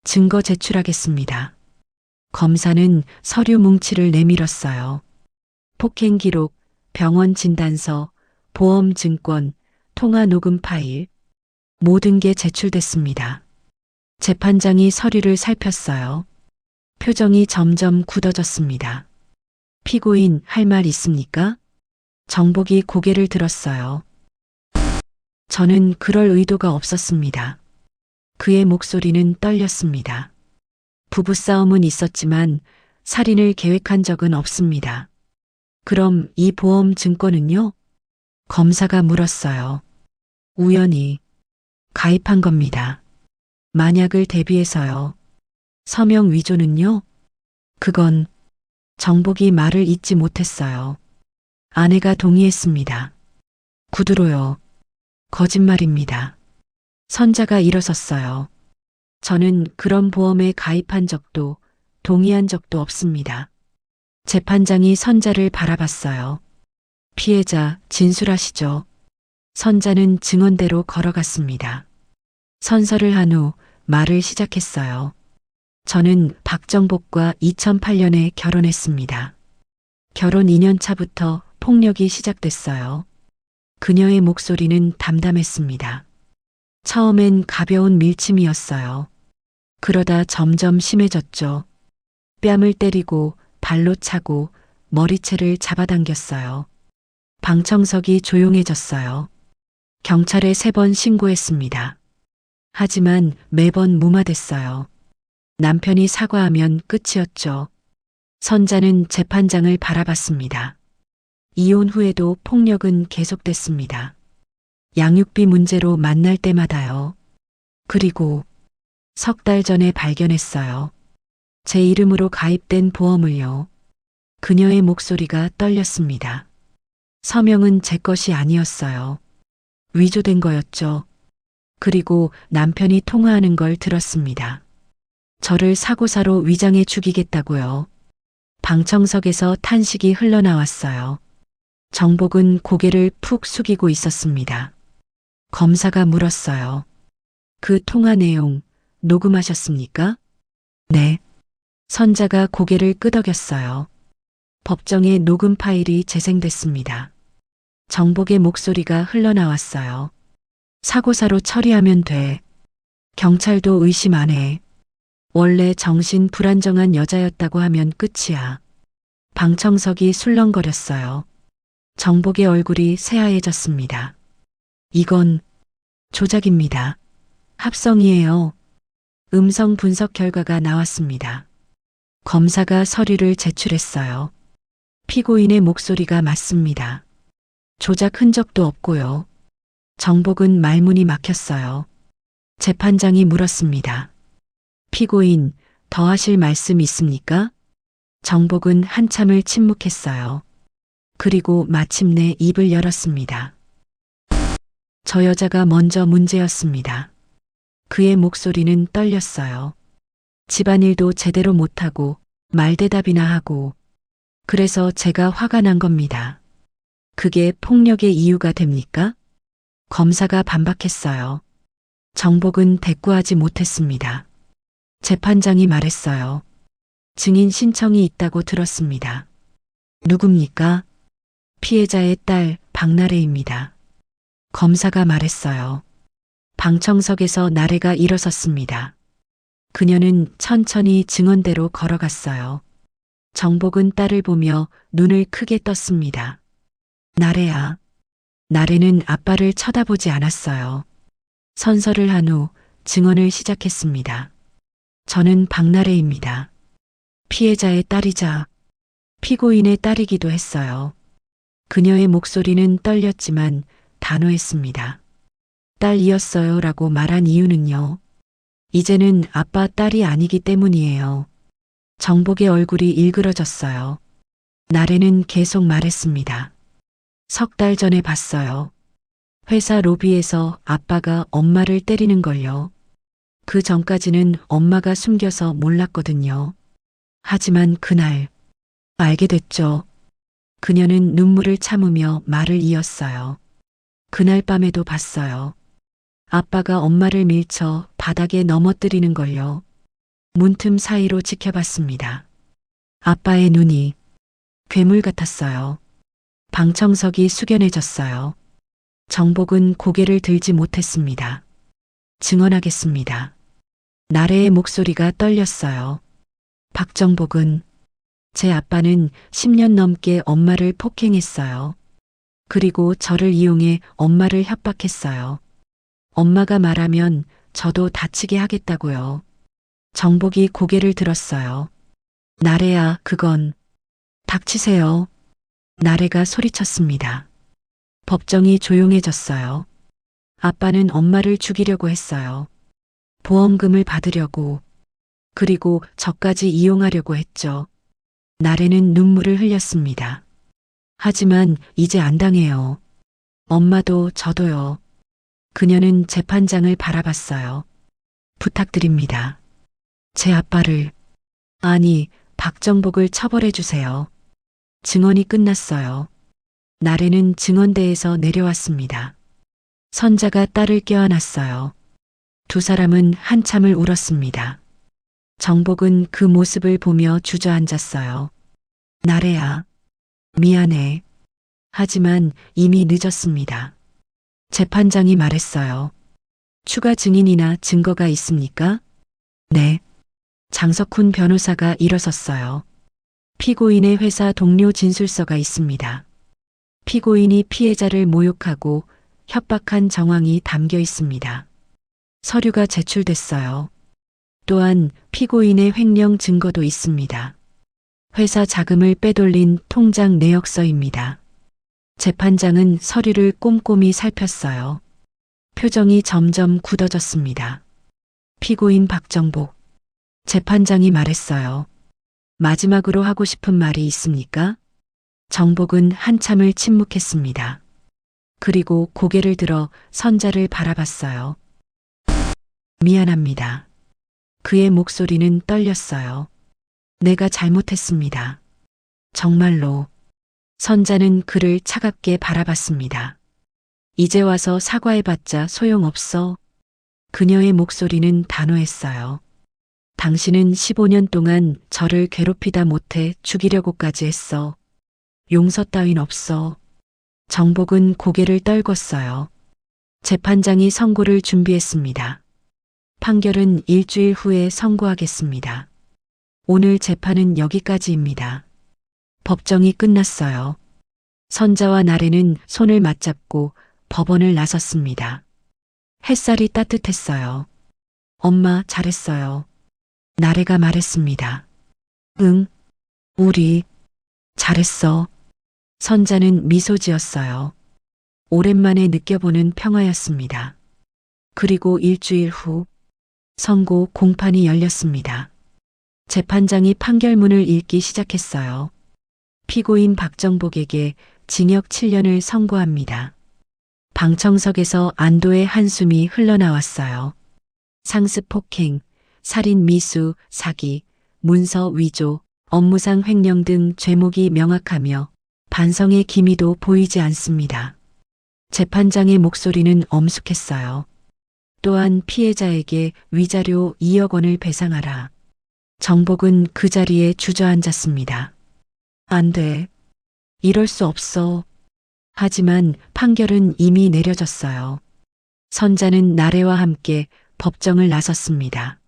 증거 제출하겠습니다. 검사는 서류 뭉치를 내밀었어요. 폭행 기록, 병원 진단서, 보험 증권, 통화 녹음 파일, 모든 게 제출됐습니다. 재판장이 서류를 살폈어요. 표정이 점점 굳어졌습니다. 피고인 할 말 있습니까? 정복이 고개를 들었어요. 저는 그럴 의도가 없었습니다. 그의 목소리는 떨렸습니다. 부부싸움은 있었지만 살인을 계획한 적은 없습니다. 그럼 이 보험 증권은요? 검사가 물었어요. 우연히 가입한 겁니다. 만약을 대비해서요. 서명 위조는요? 그건 정복이 말을 잇지 못했어요. 아내가 동의했습니다. 구두로요. 거짓말입니다. 선자가 일어섰어요. 저는 그런 보험에 가입한 적도 동의한 적도 없습니다. 재판장이 선자를 바라봤어요. 피해자 진술하시죠. 선자는 증언대로 걸어갔습니다. 선서를 한 후 말을 시작했어요. 저는 박정복과 2008년에 결혼했습니다. 결혼 2년 차부터 폭력이 시작됐어요. 그녀의 목소리는 담담했습니다. 처음엔 가벼운 밀침이었어요. 그러다 점점 심해졌죠. 뺨을 때리고 발로 차고 머리채를 잡아당겼어요. 방청석이 조용해졌어요. 경찰에 3번 신고했습니다. 하지만 매번 무마됐어요. 남편이 사과하면 끝이었죠. 선자는 재판장을 바라봤습니다. 이혼 후에도 폭력은 계속됐습니다. 양육비 문제로 만날 때마다요. 그리고 석 달 전에 발견했어요. 제 이름으로 가입된 보험을요. 그녀의 목소리가 떨렸습니다. 서명은 제 것이 아니었어요. 위조된 거였죠. 그리고 남편이 통화하는 걸 들었습니다. 저를 사고사로 위장해 죽이겠다고요. 방청석에서 탄식이 흘러나왔어요. 정복은 고개를 푹 숙이고 있었습니다. 검사가 물었어요. 그 통화 내용 녹음하셨습니까? 네. 선자가 고개를 끄덕였어요. 법정에 녹음 파일이 재생됐습니다. 정복의 목소리가 흘러나왔어요. 사고사로 처리하면 돼. 경찰도 의심 안 해. 원래 정신 불안정한 여자였다고 하면 끝이야. 방청석이 술렁거렸어요. 정복의 얼굴이 새하얘졌습니다. 이건 조작입니다. 합성이에요. 음성 분석 결과가 나왔습니다. 검사가 서류를 제출했어요. 피고인의 목소리가 맞습니다. 조작 흔적도 없고요. 정복은 말문이 막혔어요. 재판장이 물었습니다. 피고인, 더 하실 말씀 있습니까? 정복은 한참을 침묵했어요. 그리고 마침내 입을 열었습니다. 저 여자가 먼저 문제였습니다. 그의 목소리는 떨렸어요. 집안일도 제대로 못하고 말대답이나 하고 그래서 제가 화가 난 겁니다. 그게 폭력의 이유가 됩니까? 검사가 반박했어요. 정복은 대꾸하지 못했습니다. 재판장이 말했어요. 증인 신청이 있다고 들었습니다. 누굽니까? 피해자의 딸 박나래입니다. 검사가 말했어요. 방청석에서 나래가 일어섰습니다. 그녀는 천천히 증언대로 걸어갔어요. 정복은 딸을 보며 눈을 크게 떴습니다. 나래야. 나래는 아빠를 쳐다보지 않았어요. 선서를 한 후 증언을 시작했습니다. 저는 박나래입니다. 피해자의 딸이자 피고인의 딸이기도 했어요. 그녀의 목소리는 떨렸지만 단호했습니다. 딸이었어요 라고 말한 이유는요. 이제는 아빠 딸이 아니기 때문이에요. 정복의 얼굴이 일그러졌어요. 나래는 계속 말했습니다. 3달 전에 봤어요. 회사 로비에서 아빠가 엄마를 때리는 걸요. 그 전까지는 엄마가 숨겨서 몰랐거든요. 하지만 그날 알게 됐죠. 그녀는 눈물을 참으며 말을 이었어요. 그날 밤에도 봤어요. 아빠가 엄마를 밀쳐 바닥에 넘어뜨리는 걸요. 문틈 사이로 지켜봤습니다. 아빠의 눈이 괴물 같았어요. 방청석이 숙연해졌어요. 정복은 고개를 들지 못했습니다. 증언하겠습니다. 나래의 목소리가 떨렸어요. 박정복은 제 아빠는 10년 넘게 엄마를 폭행했어요. 그리고 저를 이용해 엄마를 협박했어요. 엄마가 말하면 저도 다치게 하겠다고요. 정복이 고개를 들었어요. 나래야, 그건. 닥치세요. 나래가 소리쳤습니다. 법정이 조용해졌어요. 아빠는 엄마를 죽이려고 했어요. 보험금을 받으려고. 그리고 저까지 이용하려고 했죠. 나래는 눈물을 흘렸습니다. 하지만 이제 안 당해요. 엄마도 저도요. 그녀는 재판장을 바라봤어요. 부탁드립니다. 제 아빠를, 아니, 박정복을 처벌해 주세요. 증언이 끝났어요. 나래는 증언대에서 내려왔습니다. 선자가 딸을 껴안았어요. 두 사람은 한참을 울었습니다. 정복은 그 모습을 보며 주저앉았어요. 나래야, 미안해. 하지만 이미 늦었습니다. 재판장이 말했어요. 추가 증인이나 증거가 있습니까? 네. 장석훈 변호사가 일어섰어요. 피고인의 회사 동료 진술서가 있습니다. 피고인이 피해자를 모욕하고 협박한 정황이 담겨 있습니다. 서류가 제출됐어요. 또한 피고인의 횡령 증거도 있습니다. 회사 자금을 빼돌린 통장 내역서입니다. 재판장은 서류를 꼼꼼히 살폈어요. 표정이 점점 굳어졌습니다. 피고인 박정복. 재판장이 말했어요. 마지막으로 하고 싶은 말이 있습니까? 정복은 한참을 침묵했습니다. 그리고 고개를 들어 선자를 바라봤어요. 미안합니다. 그의 목소리는 떨렸어요. 내가 잘못했습니다. 정말로. 선자는 그를 차갑게 바라봤습니다. 이제 와서 사과해봤자 소용없어. 그녀의 목소리는 단호했어요. 당신은 15년 동안 저를 괴롭히다 못해 죽이려고까지 했어. 용서 따윈 없어. 정복은 고개를 떨궜어요. 재판장이 선고를 준비했습니다. 판결은 일주일 후에 선고하겠습니다. 오늘 재판은 여기까지입니다. 법정이 끝났어요. 선자와 나래는 손을 맞잡고 법원을 나섰습니다. 햇살이 따뜻했어요. 엄마, 잘했어요. 나래가 말했습니다. 응, 우리 잘했어. 선자는 미소 지었어요. 오랜만에 느껴보는 평화였습니다. 그리고 일주일 후 선고 공판이 열렸습니다. 재판장이 판결문을 읽기 시작했어요. 피고인 박정복에게 징역 7년을 선고합니다. 방청석에서 안도의 한숨이 흘러나왔어요. 상습 폭행, 살인 미수, 사기, 문서 위조, 업무상 횡령 등 죄목이 명확하며 반성의 기미도 보이지 않습니다. 재판장의 목소리는 엄숙했어요. 또한 피해자에게 위자료 2억 원을 배상하라. 정복은 그 자리에 주저앉았습니다. 안 돼. 이럴 수 없어. 하지만 판결은 이미 내려졌어요. 선자는 나래와 함께 법정을 나섰습니다.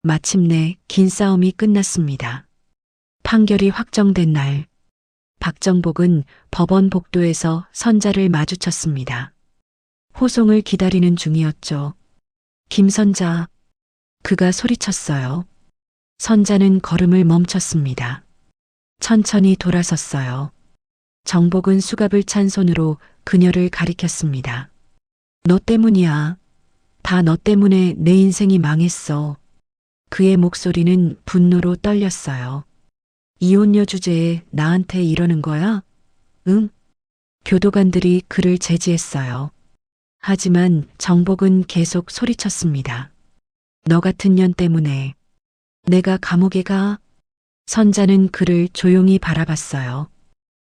마침내 긴 싸움이 끝났습니다. 판결이 확정된 날, 박정복은 법원 복도에서 선자를 마주쳤습니다. 호송을 기다리는 중이었죠. 김선자, 그가 소리쳤어요. 선자는 걸음을 멈췄습니다. 천천히 돌아섰어요. 정복은 수갑을 찬 손으로 그녀를 가리켰습니다. 너 때문이야. 다 너 때문에 내 인생이 망했어. 그의 목소리는 분노로 떨렸어요. 이혼녀 주제에 나한테 이러는 거야? 응? 교도관들이 그를 제지했어요. 하지만 정복은 계속 소리쳤습니다. 너 같은 년 때문에 내가 감옥에 가? 선자는 그를 조용히 바라봤어요.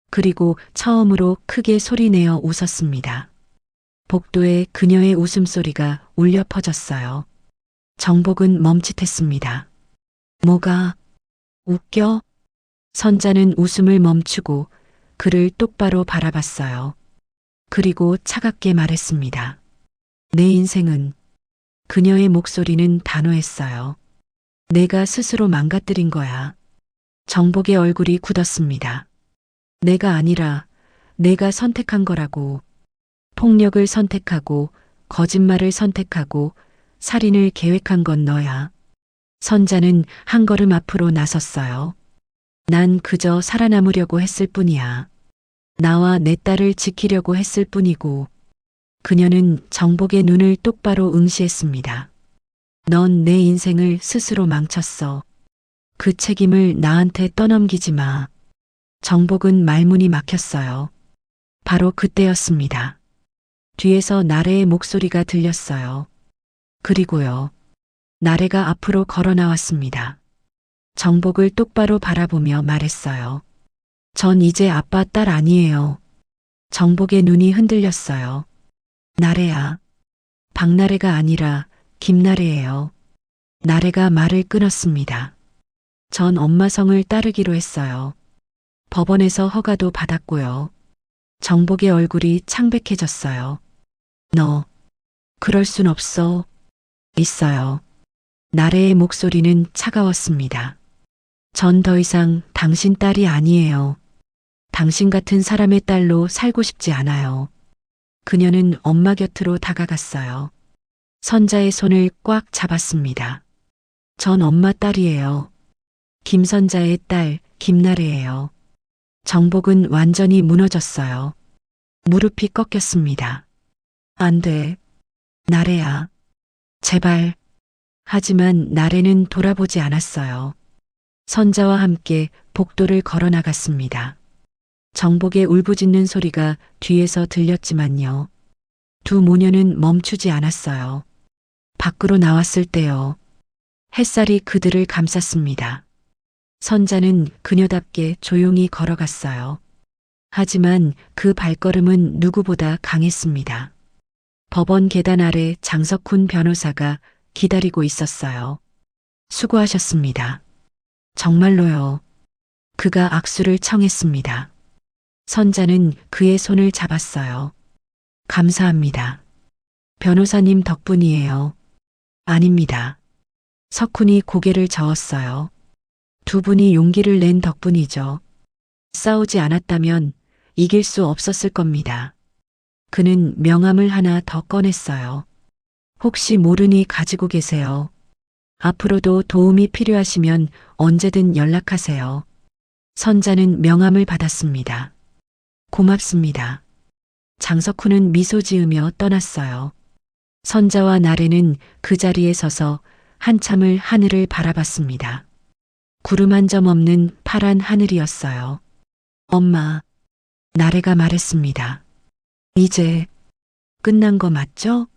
그리고 처음으로 크게 소리내어 웃었습니다. 복도에 그녀의 웃음소리가 울려 퍼졌어요. 정복은 멈칫했습니다. 뭐가 웃겨? 선자는 웃음을 멈추고 그를 똑바로 바라봤어요. 그리고 차갑게 말했습니다. 내 인생은, 그녀의 목소리는 단호했어요. 내가 스스로 망가뜨린 거야. 정복의 얼굴이 굳었습니다. 내가 아니라 내가 선택한 거라고. 폭력을 선택하고 거짓말을 선택하고 살인을 계획한 건 너야. 선자는 한 걸음 앞으로 나섰어요. 난 그저 살아남으려고 했을 뿐이야. 나와 내 딸을 지키려고 했을 뿐이고. 그녀는 정복의 눈을 똑바로 응시했습니다. 넌 내 인생을 스스로 망쳤어. 그 책임을 나한테 떠넘기지 마. 정복은 말문이 막혔어요. 바로 그때였습니다. 뒤에서 나래의 목소리가 들렸어요. 그리고요. 나래가 앞으로 걸어 나왔습니다. 정복을 똑바로 바라보며 말했어요. 전 이제 아빠 딸 아니에요. 정복의 눈이 흔들렸어요. 나래야. 박나래가 아니라 김나래예요. 나래가 말을 끊었습니다. 전 엄마 성을 따르기로 했어요. 법원에서 허가도 받았고요. 정복의 얼굴이 창백해졌어요. 너, 그럴 순 없어. 있어요. 나래의 목소리는 차가웠습니다. 전 더 이상 당신 딸이 아니에요. 당신 같은 사람의 딸로 살고 싶지 않아요. 그녀는 엄마 곁으로 다가갔어요. 선자의 손을 꽉 잡았습니다. 전 엄마 딸이에요. 김선자의 딸, 김나래예요. 정복은 완전히 무너졌어요. 무릎이 꺾였습니다. 안 돼. 나래야. 제발. 하지만 나래는 돌아보지 않았어요. 선자와 함께 복도를 걸어 나갔습니다. 정복의 울부짖는 소리가 뒤에서 들렸지만요. 두 모녀는 멈추지 않았어요. 밖으로 나왔을 때요. 햇살이 그들을 감쌌습니다. 선자는 그녀답게 조용히 걸어갔어요. 하지만 그 발걸음은 누구보다 강했습니다. 법원 계단 아래 장석훈 변호사가 기다리고 있었어요. 수고하셨습니다. 정말로요. 그가 악수를 청했습니다. 선자는 그의 손을 잡았어요. 감사합니다. 변호사님 덕분이에요. 아닙니다. 석훈이 고개를 저었어요. 두 분이 용기를 낸 덕분이죠. 싸우지 않았다면 이길 수 없었을 겁니다. 그는 명함을 하나 더 꺼냈어요. 혹시 모르니 가지고 계세요. 앞으로도 도움이 필요하시면 언제든 연락하세요. 선자는 명함을 받았습니다. 고맙습니다. 장석훈은 미소 지으며 떠났어요. 선자와 나래는 그 자리에 서서 한참을 하늘을 바라봤습니다. 구름 한 점 없는 파란 하늘이었어요. 엄마, 나래가 말했습니다. 이제 끝난 거 맞죠?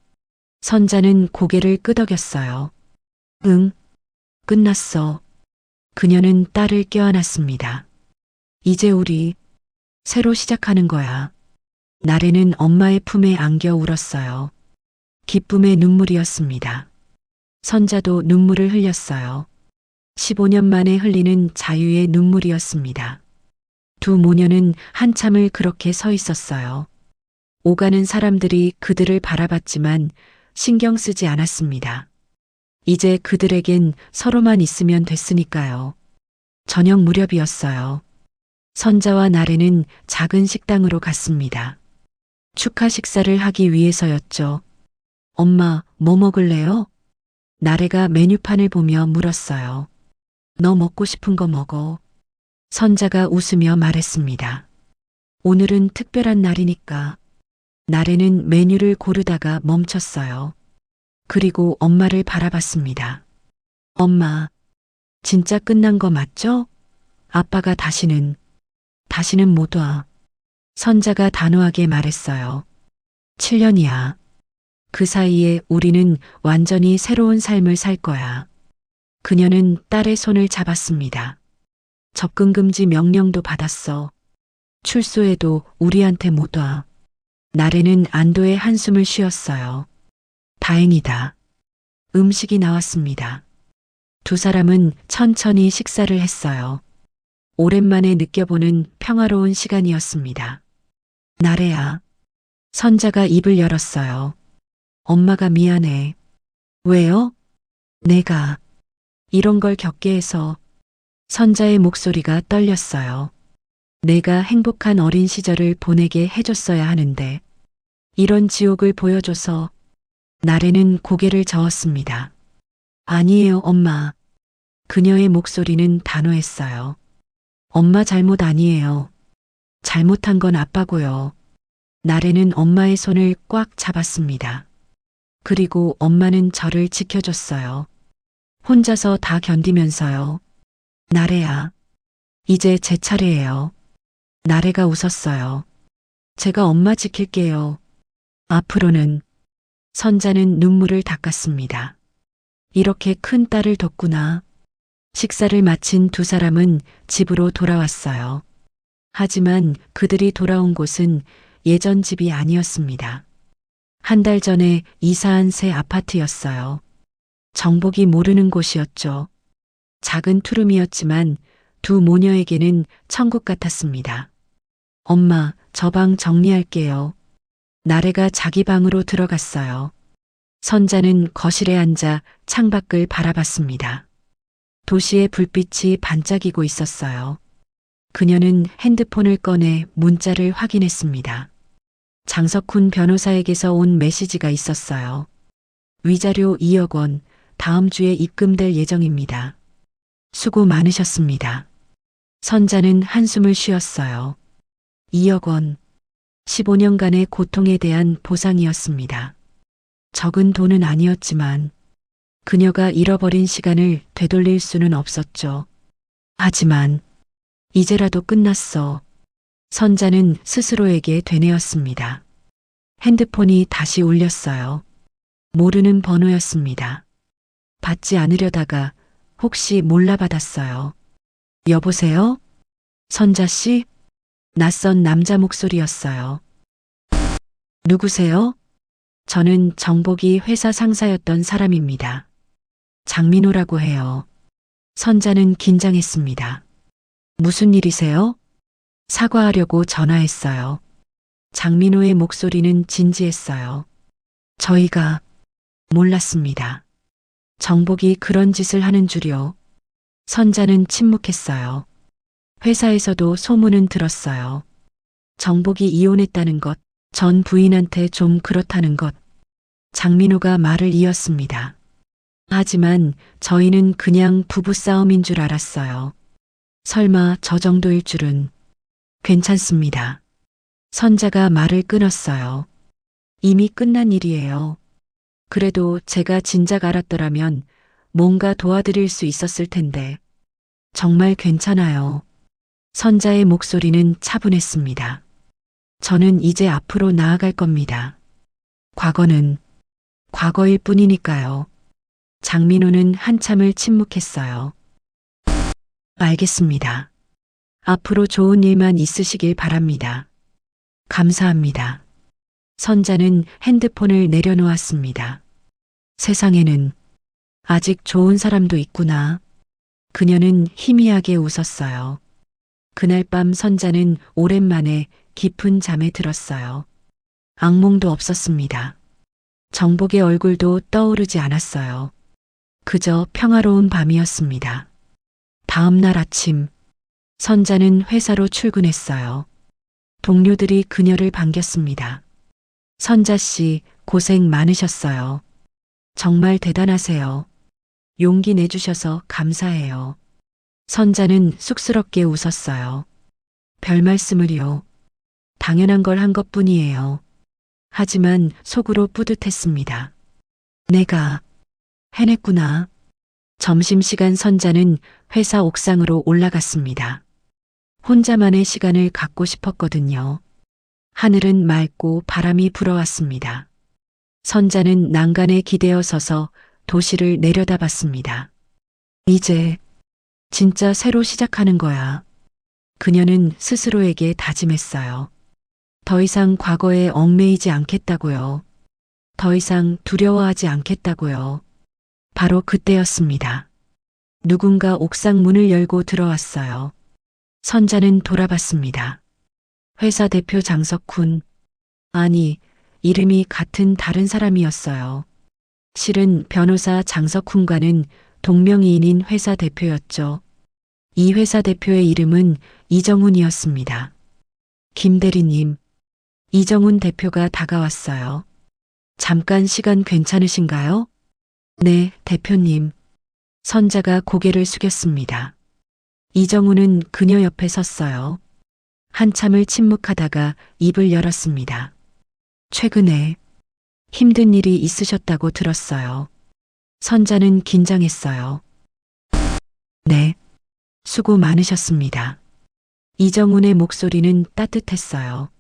선자는 고개를 끄덕였어요. 응, 끝났어. 그녀는 딸을 껴안았습니다. 이제 우리 새로 시작하는 거야. 나래는 엄마의 품에 안겨 울었어요. 기쁨의 눈물이었습니다. 선자도 눈물을 흘렸어요. 15년 만에 흘리는 자유의 눈물이었습니다. 두 모녀는 한참을 그렇게 서 있었어요. 오가는 사람들이 그들을 바라봤지만 신경 쓰지 않았습니다. 이제 그들에겐 서로만 있으면 됐으니까요. 저녁 무렵이었어요. 선자와 나래는 작은 식당으로 갔습니다. 축하 식사를 하기 위해서였죠. 엄마, 뭐 먹을래요? 나래가 메뉴판을 보며 물었어요. 너 먹고 싶은 거 먹어. 선자가 웃으며 말했습니다. 오늘은 특별한 날이니까. 나래는 메뉴를 고르다가 멈췄어요. 그리고 엄마를 바라봤습니다. 엄마, 진짜 끝난 거 맞죠? 아빠가 다시는 못 와. 선자가 단호하게 말했어요. 7년이야. 그 사이에 우리는 완전히 새로운 삶을 살 거야. 그녀는 딸의 손을 잡았습니다. 접근 금지 명령도 받았어. 출소해도 우리한테 못 와. 나래는 안도의 한숨을 쉬었어요. 다행이다. 음식이 나왔습니다. 두 사람은 천천히 식사를 했어요. 오랜만에 느껴보는 평화로운 시간이었습니다. 나래야. 선자가 입을 열었어요. 엄마가 미안해. 왜요? 내가 이런 걸 겪게 해서. 선자의 목소리가 떨렸어요. 내가 행복한 어린 시절을 보내게 해줬어야 하는데 이런 지옥을 보여줘서. 나래는 고개를 저었습니다. 아니에요, 엄마. 그녀의 목소리는 단호했어요. 엄마 잘못 아니에요. 잘못한 건 아빠고요. 나래는 엄마의 손을 꽉 잡았습니다. 그리고 엄마는 저를 지켜줬어요. 혼자서 다 견디면서요. 나래야. 이제 제 차례예요. 나래가 웃었어요. 제가 엄마 지킬게요. 앞으로는. 선자는 눈물을 닦았습니다. 이렇게 큰 딸을 뒀구나. 식사를 마친 두 사람은 집으로 돌아왔어요. 하지만 그들이 돌아온 곳은 예전 집이 아니었습니다. 한 달 전에 이사한 새 아파트였어요. 정복이 모르는 곳이었죠. 작은 투룸이었지만 두 모녀에게는 천국 같았습니다. 엄마, 저 방 정리할게요. 나래가 자기 방으로 들어갔어요. 선자는 거실에 앉아 창밖을 바라봤습니다. 도시의 불빛이 반짝이고 있었어요. 그녀는 핸드폰을 꺼내 문자를 확인했습니다. 장석훈 변호사에게서 온 메시지가 있었어요. 위자료 2억 원, 다음 주에 입금될 예정입니다. 수고 많으셨습니다. 선자는 한숨을 쉬었어요. 2억 원. 15년간의 고통에 대한 보상이었습니다. 적은 돈은 아니었지만 그녀가 잃어버린 시간을 되돌릴 수는 없었죠. 하지만 이제라도 끝났어. 선자는 스스로에게 되뇌었습니다. 핸드폰이 다시 울렸어요. 모르는 번호였습니다. 받지 않으려다가 혹시 몰라 받았어요. 여보세요? 선자 씨? 낯선 남자 목소리였어요. 누구세요? 저는 정복이 회사 상사였던 사람입니다. 장민호라고 해요. 선자는 긴장했습니다. 무슨 일이세요? 사과하려고 전화했어요. 장민호의 목소리는 진지했어요. 저희가 몰랐습니다. 정복이 그런 짓을 하는 줄요. 선자는 침묵했어요. 회사에서도 소문은 들었어요. 정복이 이혼했다는 것, 전 부인한테 좀 그렇다는 것. 장민호가 말을 이었습니다. 하지만 저희는 그냥 부부싸움인 줄 알았어요. 설마 저 정도일 줄은. 괜찮습니다. 선자가 말을 끊었어요. 이미 끝난 일이에요. 그래도 제가 진작 알았더라면 뭔가 도와드릴 수 있었을 텐데. 정말 괜찮아요. 선자의 목소리는 차분했습니다. 저는 이제 앞으로 나아갈 겁니다. 과거는 과거일 뿐이니까요. 장민호는 한참을 침묵했어요. 알겠습니다. 앞으로 좋은 일만 있으시길 바랍니다. 감사합니다. 선자는 핸드폰을 내려놓았습니다. 세상에는 아직 좋은 사람도 있구나. 그녀는 희미하게 웃었어요. 그날 밤 선자는 오랜만에 깊은 잠에 들었어요. 악몽도 없었습니다. 정복의 얼굴도 떠오르지 않았어요. 그저 평화로운 밤이었습니다. 다음 날 아침, 선자는 회사로 출근했어요. 동료들이 그녀를 반겼습니다. 선자 씨, 고생 많으셨어요. 정말 대단하세요. 용기 내주셔서 감사해요. 선자는 쑥스럽게 웃었어요. 별 말씀을요. 당연한 걸 한 것뿐이에요. 하지만 속으로 뿌듯했습니다. 내가 해냈구나. 점심시간 선자는 회사 옥상으로 올라갔습니다. 혼자만의 시간을 갖고 싶었거든요. 하늘은 맑고 바람이 불어왔습니다. 선자는 난간에 기대어 서서 도시를 내려다봤습니다. 이제 진짜 새로 시작하는 거야. 그녀는 스스로에게 다짐했어요. 더 이상 과거에 얽매이지 않겠다고요. 더 이상 두려워하지 않겠다고요. 바로 그때였습니다. 누군가 옥상 문을 열고 들어왔어요. 선자는 돌아봤습니다. 회사 대표 장석훈. 아니, 이름이 같은 다른 사람이었어요. 실은 변호사 장석훈과는 동명이인인 회사 대표였죠. 이 회사 대표의 이름은 이정훈이었습니다. 김 대리님, 이정훈 대표가 다가왔어요. 잠깐 시간 괜찮으신가요? 네, 대표님. 선자가 고개를 숙였습니다. 이정훈은 그녀 옆에 섰어요. 한참을 침묵하다가 입을 열었습니다. 최근에 힘든 일이 있으셨다고 들었어요. 선자는 긴장했어요. 네, 수고 많으셨습니다. 이정훈의 목소리는 따뜻했어요.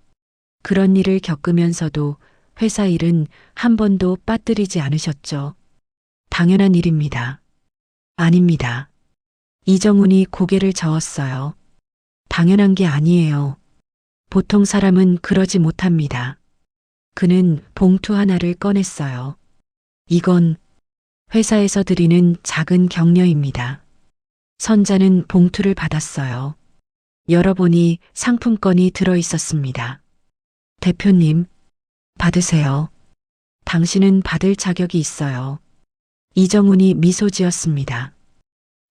그런 일을 겪으면서도 회사 일은 한 번도 빠뜨리지 않으셨죠. 당연한 일입니다. 아닙니다. 이정훈이 고개를 저었어요. 당연한 게 아니에요. 보통 사람은 그러지 못합니다. 그는 봉투 하나를 꺼냈어요. 이건 회사에서 드리는 작은 격려입니다. 선자는 봉투를 받았어요. 열어보니 상품권이 들어 있었습니다. 대표님, 받으세요. 당신은 받을 자격이 있어요. 이정훈이 미소 지었습니다.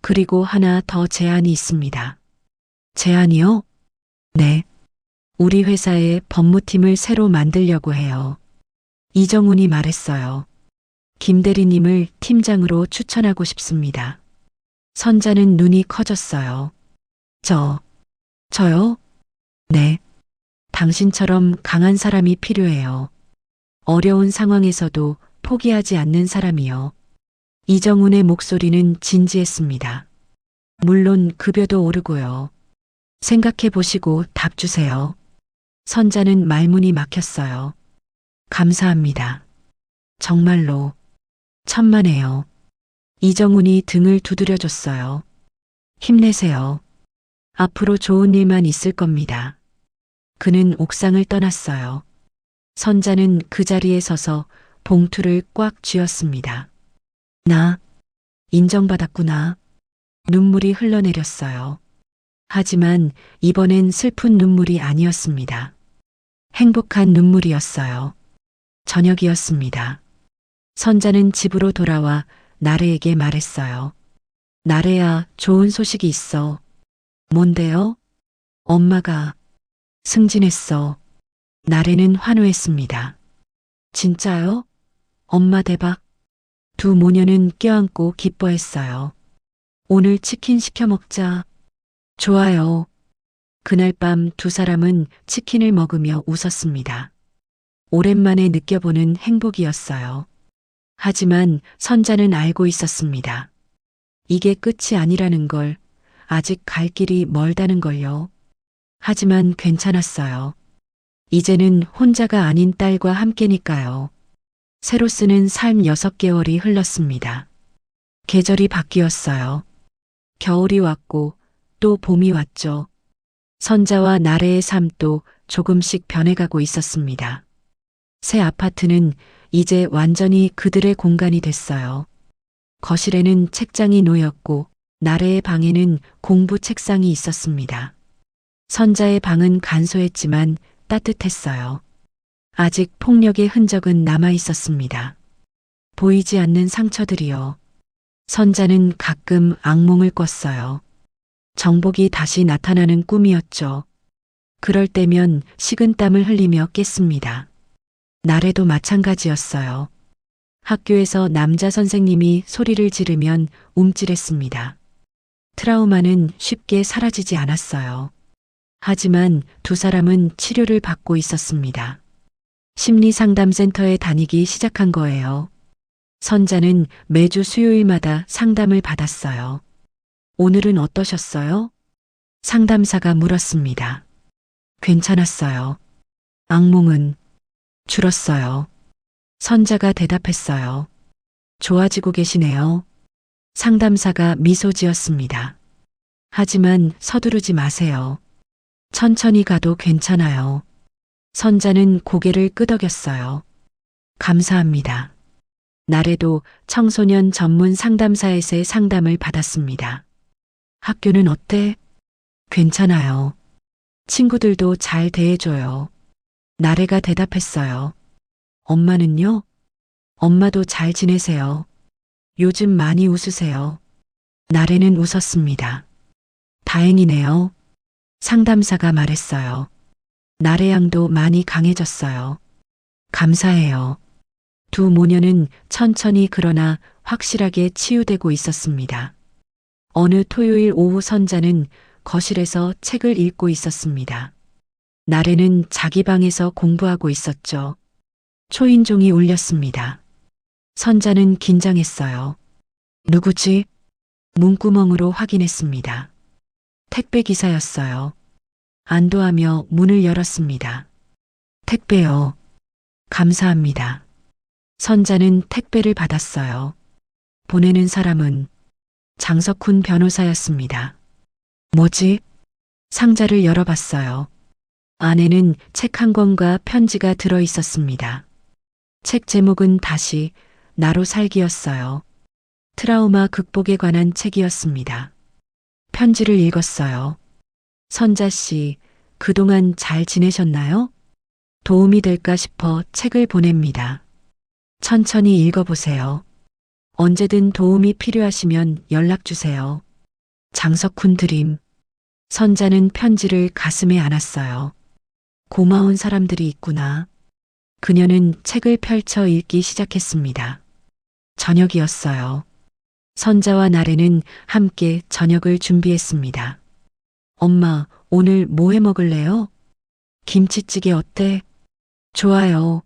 그리고 하나 더 제안이 있습니다. 제안이요? 네. 우리 회사에 법무팀을 새로 만들려고 해요. 이정훈이 말했어요. 김 대리님을 팀장으로 추천하고 싶습니다. 선자는 눈이 커졌어요. 저요? 네. 당신처럼 강한 사람이 필요해요. 어려운 상황에서도 포기하지 않는 사람이요. 이정훈의 목소리는 진지했습니다. 물론 급여도 오르고요. 생각해 보시고 답 주세요. 선자는 말문이 막혔어요. 감사합니다. 정말로 천만에요. 이정훈이 등을 두드려줬어요. 힘내세요. 앞으로 좋은 일만 있을 겁니다. 그는 옥상을 떠났어요. 선자는 그 자리에 서서 봉투를 꽉 쥐었습니다. 나 인정받았구나. 눈물이 흘러내렸어요. 하지만 이번엔 슬픈 눈물이 아니었습니다. 행복한 눈물이었어요. 저녁이었습니다. 선자는 집으로 돌아와 나래에게 말했어요. 나래야, 좋은 소식이 있어. 뭔데요? 엄마가 승진했어. 나래는 환호했습니다. 진짜요? 엄마 대박. 두 모녀는 껴안고 기뻐했어요. 오늘 치킨 시켜 먹자. 좋아요. 그날 밤 두 사람은 치킨을 먹으며 웃었습니다. 오랜만에 느껴보는 행복이었어요. 하지만 선자는 알고 있었습니다. 이게 끝이 아니라는 걸, 아직 갈 길이 멀다는 걸요. 하지만 괜찮았어요. 이제는 혼자가 아닌 딸과 함께니까요. 새로 쓰는 삶 6개월이 흘렀습니다. 계절이 바뀌었어요. 겨울이 왔고 또 봄이 왔죠. 선자와 나래의 삶도 조금씩 변해가고 있었습니다. 새 아파트는 이제 완전히 그들의 공간이 됐어요. 거실에는 책장이 놓였고 나래의 방에는 공부 책상이 있었습니다. 선자의 방은 간소했지만 따뜻했어요. 아직 폭력의 흔적은 남아 있었습니다. 보이지 않는 상처들이요. 선자는 가끔 악몽을 꿨어요. 정복이 다시 나타나는 꿈이었죠. 그럴 때면 식은땀을 흘리며 깼습니다. 나래도 마찬가지였어요. 학교에서 남자 선생님이 소리를 지르면 움찔했습니다. 트라우마는 쉽게 사라지지 않았어요. 하지만 두 사람은 치료를 받고 있었습니다. 심리상담센터에 다니기 시작한 거예요. 선자는 매주 수요일마다 상담을 받았어요. 오늘은 어떠셨어요? 상담사가 물었습니다. 괜찮았어요. 악몽은 줄었어요. 선자가 대답했어요. 좋아지고 계시네요. 상담사가 미소 지었습니다. 하지만 서두르지 마세요. 천천히 가도 괜찮아요. 선자는 고개를 끄덕였어요. 감사합니다. 나래도 청소년 전문 상담사에서의 상담을 받았습니다. 학교는 어때? 괜찮아요. 친구들도 잘 대해줘요. 나래가 대답했어요. 엄마는요? 엄마도 잘 지내세요. 요즘 많이 웃으세요. 나래는 웃었습니다. 다행이네요. 상담사가 말했어요. 나래 양도 많이 강해졌어요. 감사해요. 두 모녀는 천천히 그러나 확실하게 치유되고 있었습니다. 어느 토요일 오후 선자는 거실에서 책을 읽고 있었습니다. 나래는 자기 방에서 공부하고 있었죠. 초인종이 울렸습니다. 선자는 긴장했어요. 누구지? 문구멍으로 확인했습니다. 택배 기사였어요. 안도하며 문을 열었습니다. 택배요. 감사합니다. 선자는 택배를 받았어요. 보내는 사람은 장석훈 변호사였습니다. 뭐지? 상자를 열어봤어요. 안에는 책 한 권과 편지가 들어 있었습니다. 책 제목은 다시 나로 살기였어요. 트라우마 극복에 관한 책이었습니다. 편지를 읽었어요. 선자 씨, 그동안 잘 지내셨나요? 도움이 될까 싶어 책을 보냅니다. 천천히 읽어보세요. 언제든 도움이 필요하시면 연락 주세요. 장석훈 드림. 선자는 편지를 가슴에 안았어요. 고마운 사람들이 있구나. 그녀는 책을 펼쳐 읽기 시작했습니다. 저녁이었어요. 선자와 나래는 함께 저녁을 준비했습니다. 엄마, 오늘 뭐 해 먹을래요? 김치찌개 어때? 좋아요.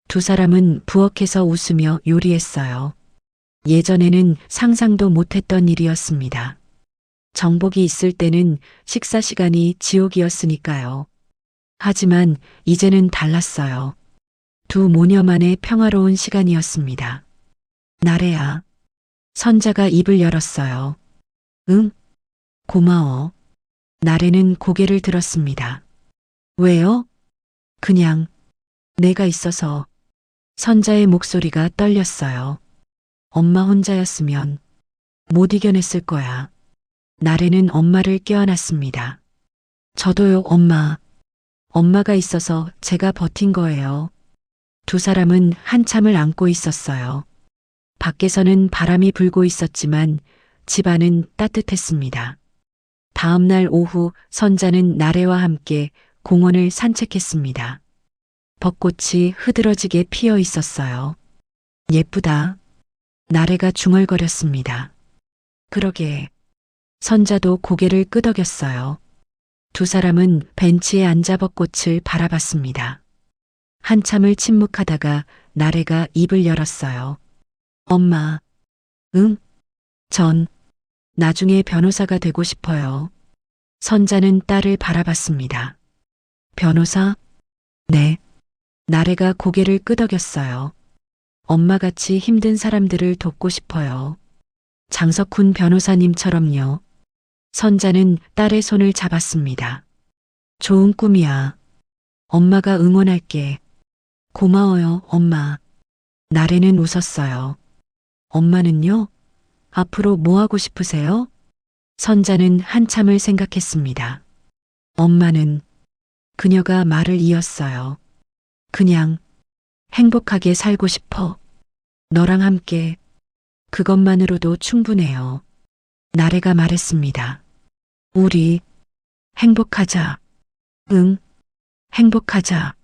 두 사람은 부엌에서 웃으며 요리했어요. 예전에는 상상도 못했던 일이었습니다. 정복이 있을 때는 식사 시간이 지옥이었으니까요. 하지만 이제는 달랐어요. 두 모녀만의 평화로운 시간이었습니다. 나래야. 선자가 입을 열었어요. 응? 고마워. 나래는 고개를 들었습니다. 왜요? 그냥 내가 있어서. 선자의 목소리가 떨렸어요. 엄마 혼자였으면 못 이겨냈을 거야. 나래는 엄마를 껴안았습니다. 저도요, 엄마. 엄마가 있어서 제가 버틴 거예요. 두 사람은 한참을 안고 있었어요. 밖에서는 바람이 불고 있었지만 집안은 따뜻했습니다. 다음 날 오후 선자는 나래와 함께 공원을 산책했습니다. 벚꽃이 흐드러지게 피어 있었어요. 예쁘다. 나래가 중얼거렸습니다. 그러게. 선자도 고개를 끄덕였어요. 두 사람은 벤치에 앉아 벚꽃을 바라봤습니다. 한참을 침묵하다가 나래가 입을 열었어요. 엄마. 응? 전 나중에 변호사가 되고 싶어요. 선자는 딸을 바라봤습니다. 변호사? 네. 나래가 고개를 끄덕였어요. 엄마같이 힘든 사람들을 돕고 싶어요. 장석훈 변호사님처럼요. 선자는 딸의 손을 잡았습니다. 좋은 꿈이야. 엄마가 응원할게. 고마워요, 엄마. 나래는 웃었어요. 엄마는요? 앞으로 뭐 하고 싶으세요? 선자는 한참을 생각했습니다. 엄마는 그녀가 말을 이었어요. 그냥 행복하게 살고 싶어. 너랑 함께 그것만으로도 충분해요. 나래가 말했습니다. 우리 행복하자. 응, 행복하자.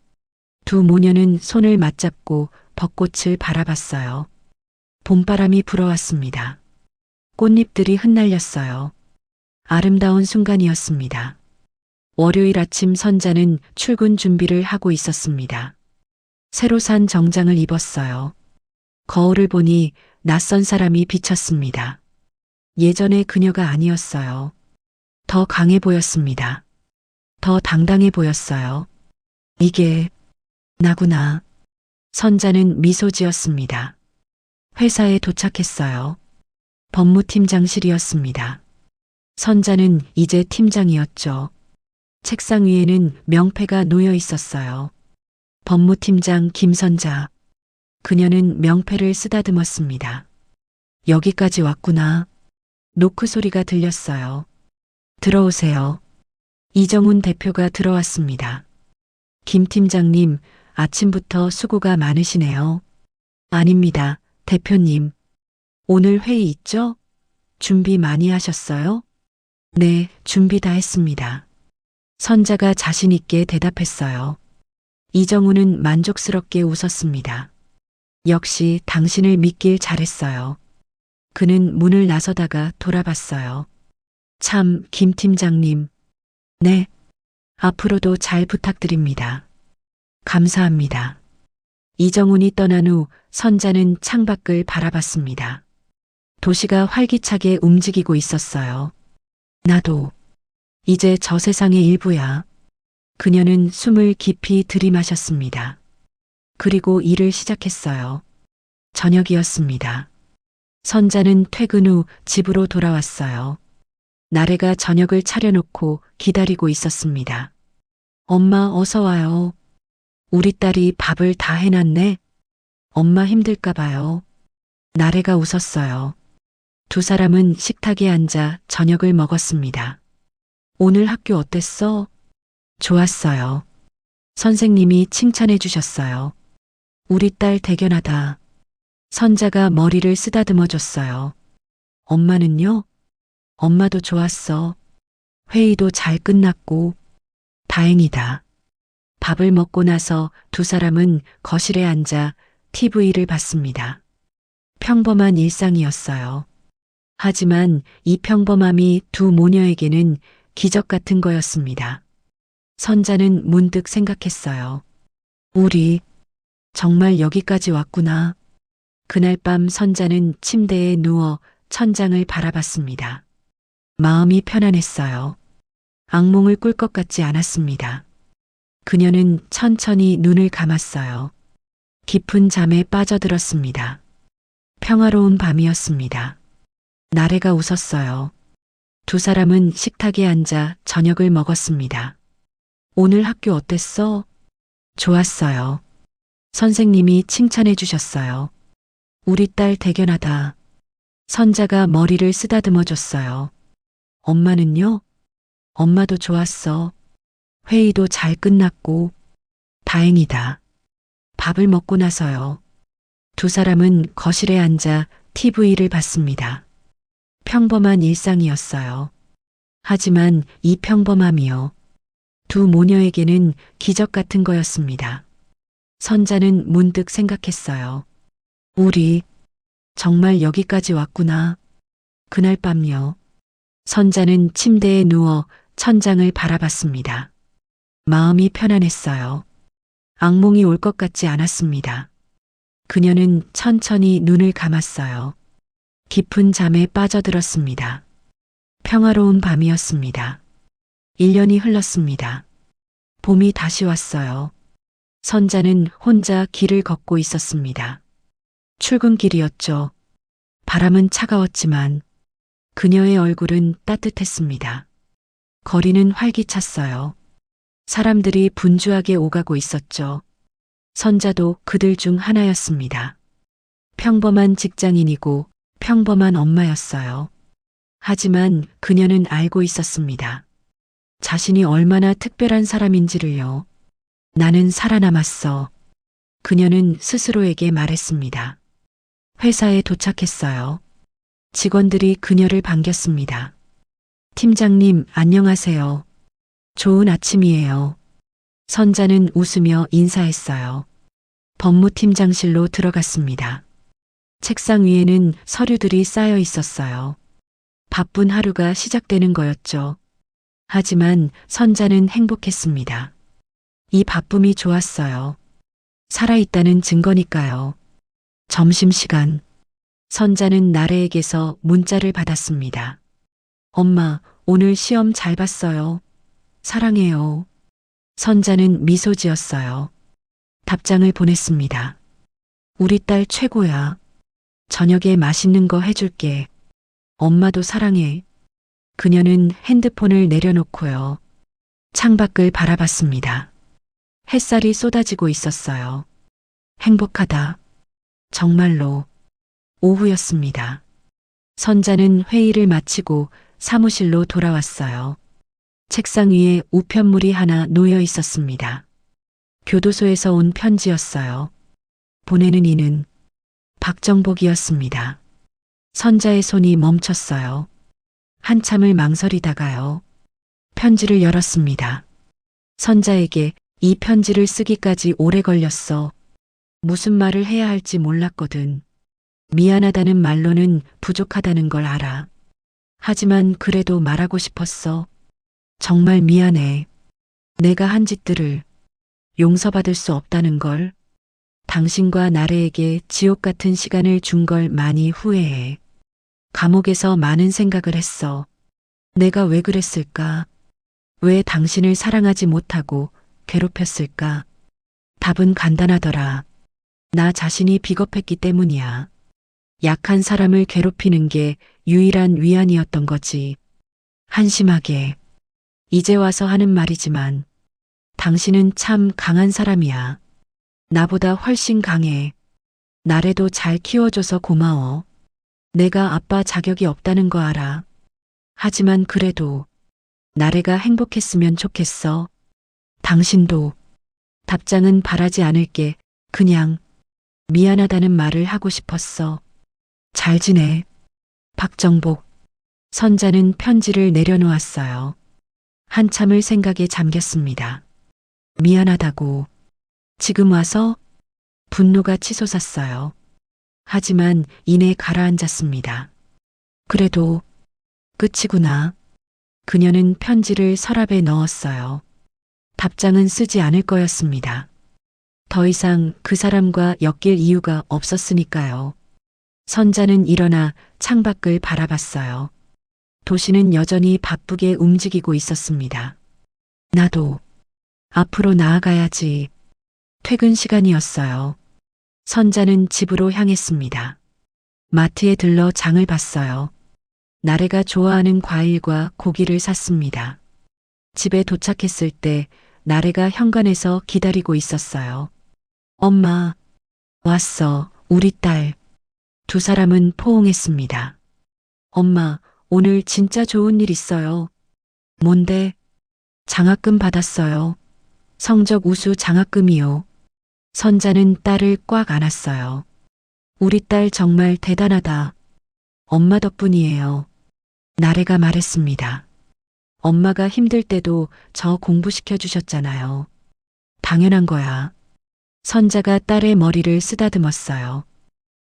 두 모녀는 손을 맞잡고 벚꽃을 바라봤어요. 봄바람이 불어왔습니다. 꽃잎들이 흩날렸어요. 아름다운 순간이었습니다. 월요일 아침 선자는 출근 준비를 하고 있었습니다. 새로 산 정장을 입었어요. 거울을 보니 낯선 사람이 비쳤습니다. 예전의 그녀가 아니었어요. 더 강해 보였습니다. 더 당당해 보였어요. 이게 나구나. 선자는 미소 지었습니다. 회사에 도착했어요. 법무팀장실이었습니다. 선자는 이제 팀장이었죠. 책상 위에는 명패가 놓여 있었어요. 법무팀장 김선자. 그녀는 명패를 쓰다듬었습니다. 여기까지 왔구나. 노크 소리가 들렸어요. 들어오세요. 이정훈 대표가 들어왔습니다. 김 팀장님, 아침부터 수고가 많으시네요. 아닙니다, 대표님. 오늘 회의 있죠? 준비 많이 하셨어요? 네, 준비 다 했습니다. 선자가 자신 있게 대답했어요. 이정훈은 만족스럽게 웃었습니다. 역시 당신을 믿길 잘했어요. 그는 문을 나서다가 돌아봤어요. 참, 김 팀장님. 네. 앞으로도 잘 부탁드립니다. 감사합니다. 이정훈이 떠난 후 선자는 창밖을 바라봤습니다. 도시가 활기차게 움직이고 있었어요. 나도 이제 저 세상의 일부야. 그녀는 숨을 깊이 들이마셨습니다. 그리고 일을 시작했어요. 저녁이었습니다. 선자는 퇴근 후 집으로 돌아왔어요. 나래가 저녁을 차려놓고 기다리고 있었습니다. 엄마 어서 와요. 우리 딸이 밥을 다 해놨네. 엄마 힘들까 봐요. 나래가 웃었어요. 두 사람은 식탁에 앉아 저녁을 먹었습니다. 오늘 학교 어땠어? 좋았어요. 선생님이 칭찬해 주셨어요. 우리 딸 대견하다. 선자가 머리를 쓰다듬어 줬어요. 엄마는요? 엄마도 좋았어. 회의도 잘 끝났고 다행이다. 밥을 먹고 나서 두 사람은 거실에 앉아 TV를 봤습니다. 평범한 일상이었어요. 하지만 이 평범함이 두 모녀에게는 기적 같은 거였습니다. 선자는 문득 생각했어요. 우리 정말 여기까지 왔구나. 그날 밤 선자는 침대에 누워 천장을 바라봤습니다. 마음이 편안했어요. 악몽을 꿀 것 같지 않았습니다. 그녀는 천천히 눈을 감았어요. 깊은 잠에 빠져들었습니다. 평화로운 밤이었습니다. 나래가 웃었어요. 두 사람은 식탁에 앉아 저녁을 먹었습니다. 오늘 학교 어땠어? 좋았어요. 선생님이 칭찬해 주셨어요. 우리 딸 대견하다. 선자가 머리를 쓰다듬어 줬어요. 엄마는요? 엄마도 좋았어. 회의도 잘 끝났고 다행이다. 밥을 먹고 나서요. 두 사람은 거실에 앉아 TV를 봤습니다. 평범한 일상이었어요. 하지만 이 평범함이요. 두 모녀에게는 기적 같은 거였습니다. 선자는 문득 생각했어요. 우리 정말 여기까지 왔구나. 그날 밤요. 선자는 침대에 누워 천장을 바라봤습니다. 마음이 편안했어요. 악몽이 올 것 같지 않았습니다. 그녀는 천천히 눈을 감았어요. 깊은 잠에 빠져들었습니다. 평화로운 밤이었습니다. 1년이 흘렀습니다. 봄이 다시 왔어요. 선자는 혼자 길을 걷고 있었습니다. 출근길이었죠. 바람은 차가웠지만 그녀의 얼굴은 따뜻했습니다. 거리는 활기찼어요. 사람들이 분주하게 오가고 있었죠. 선자도 그들 중 하나였습니다. 평범한 직장인이고 평범한 엄마였어요. 하지만 그녀는 알고 있었습니다. 자신이 얼마나 특별한 사람인지를요. 나는 살아남았어. 그녀는 스스로에게 말했습니다. 회사에 도착했어요. 직원들이 그녀를 반겼습니다. 팀장님, 안녕하세요. 좋은 아침이에요. 선자는 웃으며 인사했어요. 법무팀장실로 들어갔습니다. 책상 위에는 서류들이 쌓여 있었어요. 바쁜 하루가 시작되는 거였죠. 하지만 선자는 행복했습니다. 이 바쁨이 좋았어요. 살아있다는 증거니까요. 점심시간. 선자는 나래에게서 문자를 받았습니다. 엄마, 오늘 시험 잘 봤어요. 사랑해요. 선자는 미소 지었어요. 답장을 보냈습니다. 우리 딸 최고야. 저녁에 맛있는 거 해줄게. 엄마도 사랑해. 그녀는 핸드폰을 내려놓고요. 창밖을 바라봤습니다. 햇살이 쏟아지고 있었어요. 행복하다. 정말로. 오후였습니다. 선자는 회의를 마치고 사무실로 돌아왔어요. 책상 위에 우편물이 하나 놓여 있었습니다. 교도소에서 온 편지였어요. 보내는 이는 박정복이었습니다. 선자의 손이 멈췄어요. 한참을 망설이다가요. 편지를 열었습니다. 선자에게 이 편지를 쓰기까지 오래 걸렸어. 무슨 말을 해야 할지 몰랐거든. 미안하다는 말로는 부족하다는 걸 알아. 하지만 그래도 말하고 싶었어. 정말 미안해. 내가 한 짓들을 용서받을 수 없다는 걸. 당신과 나래에게 지옥 같은 시간을 준 걸 많이 후회해. 감옥에서 많은 생각을 했어. 내가 왜 그랬을까? 왜 당신을 사랑하지 못하고 괴롭혔을까? 답은 간단하더라. 나 자신이 비겁했기 때문이야. 약한 사람을 괴롭히는 게 유일한 위안이었던 거지. 한심하게. 이제 와서 하는 말이지만 당신은 참 강한 사람이야. 나보다 훨씬 강해. 나래도 잘 키워줘서 고마워. 내가 아빠 자격이 없다는 거 알아. 하지만 그래도 나래가 행복했으면 좋겠어. 당신도. 답장은 바라지 않을게. 그냥 미안하다는 말을 하고 싶었어. 잘 지내. 박정복. 선자는 편지를 내려놓았어요. 한참을 생각에 잠겼습니다. 미안하다고. 지금 와서? 분노가 치솟았어요. 하지만 이내 가라앉았습니다. 그래도 끝이구나. 그녀는 편지를 서랍에 넣었어요. 답장은 쓰지 않을 거였습니다. 더 이상 그 사람과 엮일 이유가 없었으니까요. 선자는 일어나 창밖을 바라봤어요. 도시는 여전히 바쁘게 움직이고 있었습니다. 나도 앞으로 나아가야지. 퇴근 시간이었어요. 선자는 집으로 향했습니다. 마트에 들러 장을 봤어요. 나래가 좋아하는 과일과 고기를 샀습니다. 집에 도착했을 때 나래가 현관에서 기다리고 있었어요. 엄마, 왔어, 우리 딸. 두 사람은 포옹했습니다. 엄마, 오늘 진짜 좋은 일 있어요. 뭔데? 장학금 받았어요. 성적 우수 장학금이요. 선자는 딸을 꽉 안았어요. 우리 딸 정말 대단하다. 엄마 덕분이에요. 나래가 말했습니다. 엄마가 힘들 때도 저 공부시켜 주셨잖아요. 당연한 거야. 선자가 딸의 머리를 쓰다듬었어요.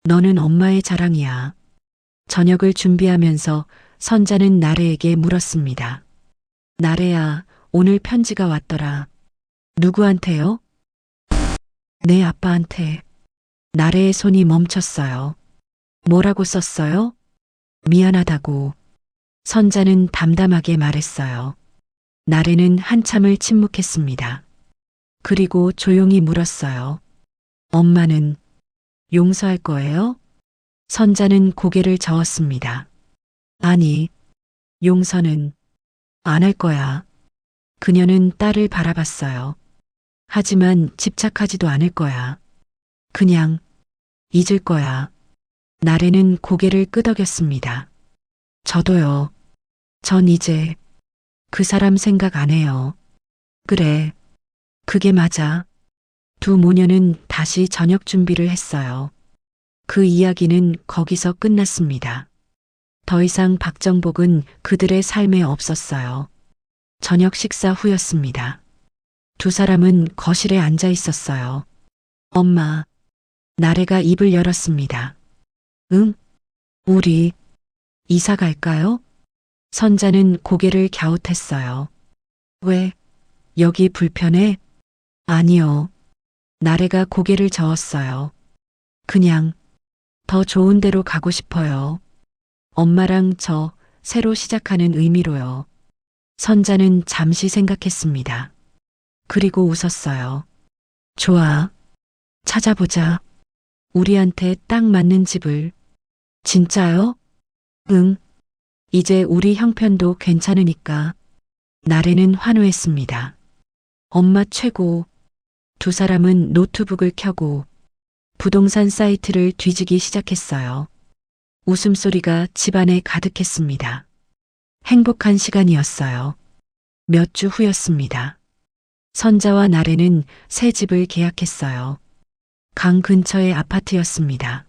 너는 엄마의 자랑이야. 저녁을 준비하면서 선자는 나래에게 물었습니다. 나래야, 오늘 편지가 왔더라. 누구한테요? 내 아빠한테. 나래의 손이 멈췄어요. 뭐라고 썼어요? 미안하다고. 선자는 담담하게 말했어요. 나래는 한참을 침묵했습니다. 그리고 조용히 물었어요. 엄마는 용서할 거예요? 선자는 고개를 저었습니다. 아니, 용서는 안 할 거야. 그녀는 딸을 바라봤어요. 하지만 집착하지도 않을 거야. 그냥 잊을 거야. 나래는 고개를 끄덕였습니다. 저도요. 전 이제 그 사람 생각 안 해요. 그래. 그게 맞아. 두 모녀는 다시 저녁 준비를 했어요. 그 이야기는 거기서 끝났습니다. 더 이상 박정복은 그들의 삶에 없었어요. 저녁 식사 후였습니다. 두 사람은 거실에 앉아 있었어요. 엄마, 나래가 입을 열었습니다. 응? 우리 이사 갈까요? 선자는 고개를 갸웃했어요. 왜? 여기 불편해? 아니요. 나래가 고개를 저었어요. 그냥 더 좋은 데로 가고 싶어요. 엄마랑 저 새로 시작하는 의미로요. 선자는 잠시 생각했습니다. 그리고 웃었어요. 좋아. 찾아보자. 우리한테 딱 맞는 집을. 진짜요? 응. 이제 우리 형편도 괜찮으니까. 나래는 환호했습니다. 엄마 최고. 두 사람은 노트북을 켜고 부동산 사이트를 뒤지기 시작했어요. 웃음소리가 집안에 가득했습니다. 행복한 시간이었어요. 몇 주 후였습니다. 선자와 나래는 새 집을 계약했어요. 강 근처의 아파트였습니다.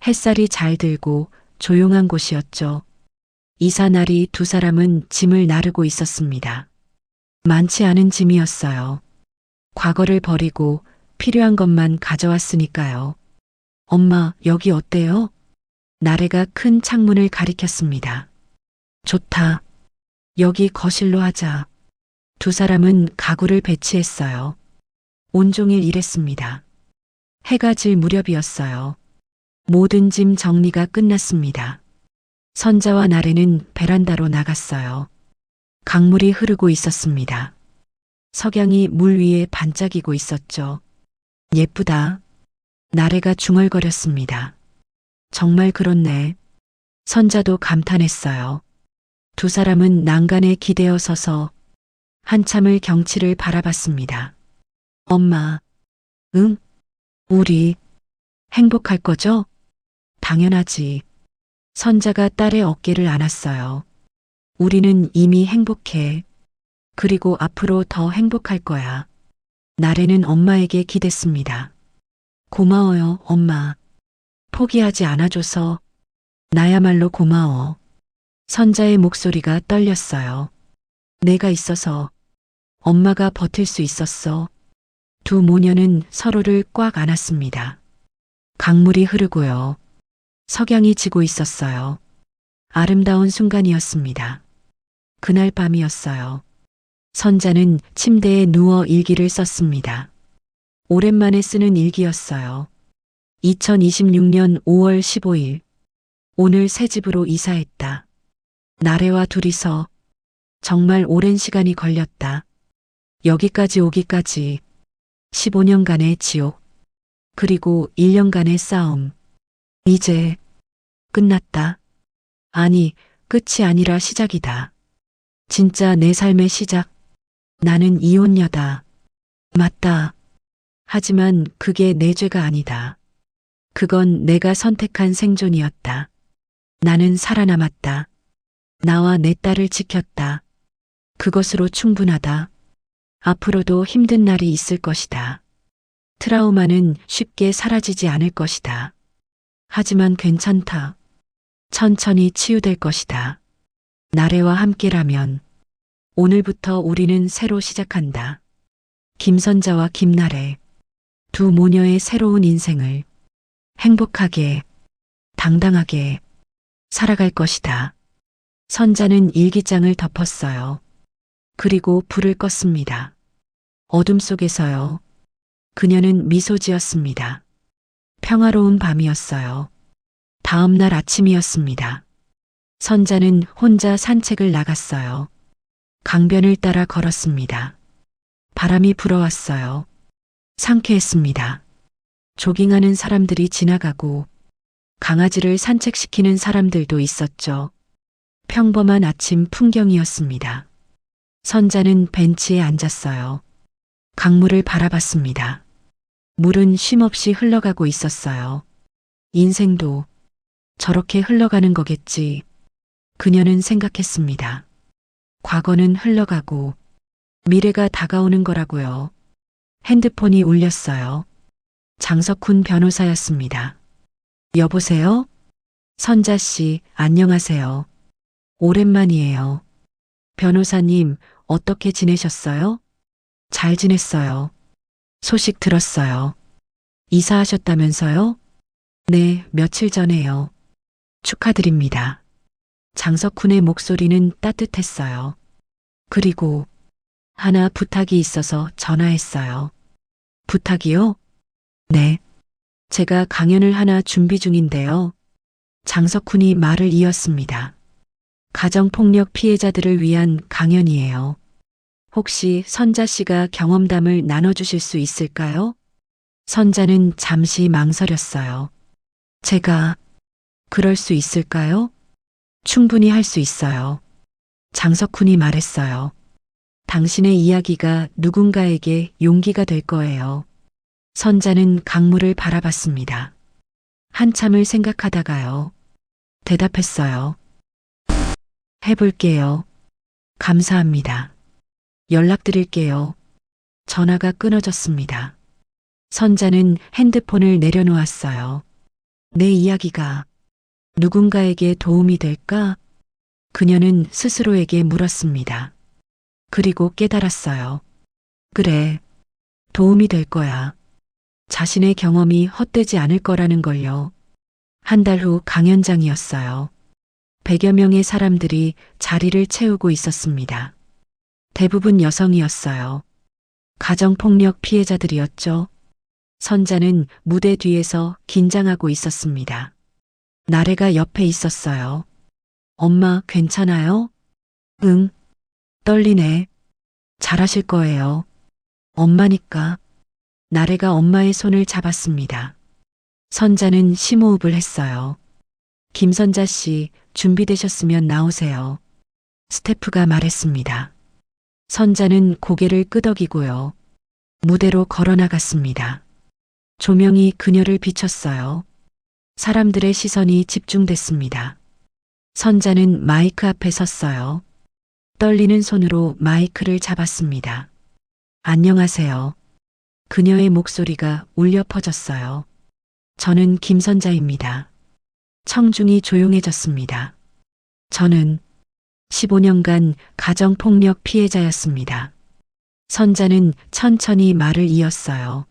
햇살이 잘 들고 조용한 곳이었죠. 이사 날이 두 사람은 짐을 나르고 있었습니다. 많지 않은 짐이었어요. 과거를 버리고 필요한 것만 가져왔으니까요. 엄마, 여기 어때요? 나래가 큰 창문을 가리켰습니다. 좋다. 여기 거실로 하자. 두 사람은 가구를 배치했어요. 온종일 일했습니다. 해가 질 무렵이었어요. 모든 짐 정리가 끝났습니다. 선자와 나래는 베란다로 나갔어요. 강물이 흐르고 있었습니다. 석양이 물 위에 반짝이고 있었죠. 예쁘다. 나래가 중얼거렸습니다. 정말 그렇네. 선자도 감탄했어요. 두 사람은 난간에 기대어 서서 한참을 경치를 바라봤습니다. 엄마, 응? 우리 행복할 거죠? 당연하지. 선자가 딸의 어깨를 안았어요. 우리는 이미 행복해. 그리고 앞으로 더 행복할 거야. 나래는 엄마에게 기댔습니다. 고마워요, 엄마. 포기하지 않아줘서. 나야말로 고마워. 선자의 목소리가 떨렸어요. 내가 있어서 엄마가 버틸 수 있었어. 두 모녀는 서로를 꽉 안았습니다. 강물이 흐르고요. 석양이 지고 있었어요. 아름다운 순간이었습니다. 그날 밤이었어요. 선자는 침대에 누워 일기를 썼습니다. 오랜만에 쓰는 일기였어요. 2026년 5월 15일. 오늘 새 집으로 이사했다. 나래와 둘이서 정말 오랜 시간이 걸렸다. 여기까지 오기까지 15년간의 지옥. 그리고 1년간의 싸움. 이제 끝났다. 아니, 끝이 아니라 시작이다. 진짜 내 삶의 시작. 나는 이혼녀다. 맞다. 하지만 그게 내 죄가 아니다. 그건 내가 선택한 생존이었다. 나는 살아남았다. 나와 내 딸을 지켰다. 그것으로 충분하다. 앞으로도 힘든 날이 있을 것이다. 트라우마는 쉽게 사라지지 않을 것이다. 하지만 괜찮다. 천천히 치유될 것이다. 나래와 함께라면 오늘부터 우리는 새로 시작한다. 김선자와 김나래. 두 모녀의 새로운 인생을 행복하게, 당당하게 살아갈 것이다. 선자는 일기장을 덮었어요. 그리고 불을 껐습니다. 어둠 속에서요. 그녀는 미소 지었습니다. 평화로운 밤이었어요. 다음 날 아침이었습니다. 선자는 혼자 산책을 나갔어요. 강변을 따라 걸었습니다. 바람이 불어왔어요. 상쾌했습니다. 조깅하는 사람들이 지나가고 강아지를 산책시키는 사람들도 있었죠. 평범한 아침 풍경이었습니다. 선자는 벤치에 앉았어요. 강물을 바라봤습니다. 물은 쉼없이 흘러가고 있었어요. 인생도 저렇게 흘러가는 거겠지. 그녀는 생각했습니다. 과거는 흘러가고 미래가 다가오는 거라고요. 핸드폰이 울렸어요. 장석훈 변호사였습니다. 여보세요? 선자 씨, 안녕하세요. 오랜만이에요. 변호사님, 어떻게 지내셨어요? 잘 지냈어요. 소식 들었어요. 이사하셨다면서요? 네, 며칠 전에요. 축하드립니다. 장석훈의 목소리는 따뜻했어요. 그리고 하나 부탁이 있어서 전화했어요. 부탁이요? 네. 제가 강연을 하나 준비 중인데요. 장석훈이 말을 이었습니다. 가정폭력 피해자들을 위한 강연이에요. 혹시 선자 씨가 경험담을 나눠주실 수 있을까요? 선자는 잠시 망설였어요. 제가 그럴 수 있을까요? 충분히 할 수 있어요. 장석훈이 말했어요. 당신의 이야기가 누군가에게 용기가 될 거예요. 선자는 강물을 바라봤습니다. 한참을 생각하다가요. 대답했어요. 해볼게요. 감사합니다. 연락드릴게요. 전화가 끊어졌습니다. 선자는 핸드폰을 내려놓았어요. 내 이야기가 누군가에게 도움이 될까? 그녀는 스스로에게 물었습니다. 그리고 깨달았어요. 그래, 도움이 될 거야. 자신의 경험이 헛되지 않을 거라는 걸요. 한 달 후 강연장이었어요. 100여 명의 사람들이 자리를 채우고 있었습니다. 대부분 여성이었어요. 가정폭력 피해자들이었죠. 선자는 무대 뒤에서 긴장하고 있었습니다. 나래가 옆에 있었어요. 엄마, 괜찮아요? 응. 떨리네. 잘하실 거예요. 엄마니까. 나래가 엄마의 손을 잡았습니다. 선자는 심호흡을 했어요. 김선자 씨, 준비되셨으면 나오세요. 스태프가 말했습니다. 선자는 고개를 끄덕이고요. 무대로 걸어나갔습니다. 조명이 그녀를 비췄어요. 사람들의 시선이 집중됐습니다. 선자는 마이크 앞에 섰어요. 떨리는 손으로 마이크를 잡았습니다. 안녕하세요. 그녀의 목소리가 울려 퍼졌어요. 저는 김선자입니다. 청중이 조용해졌습니다. 저는 15년간 가정폭력 피해자였습니다. 선자는 천천히 말을 이었어요.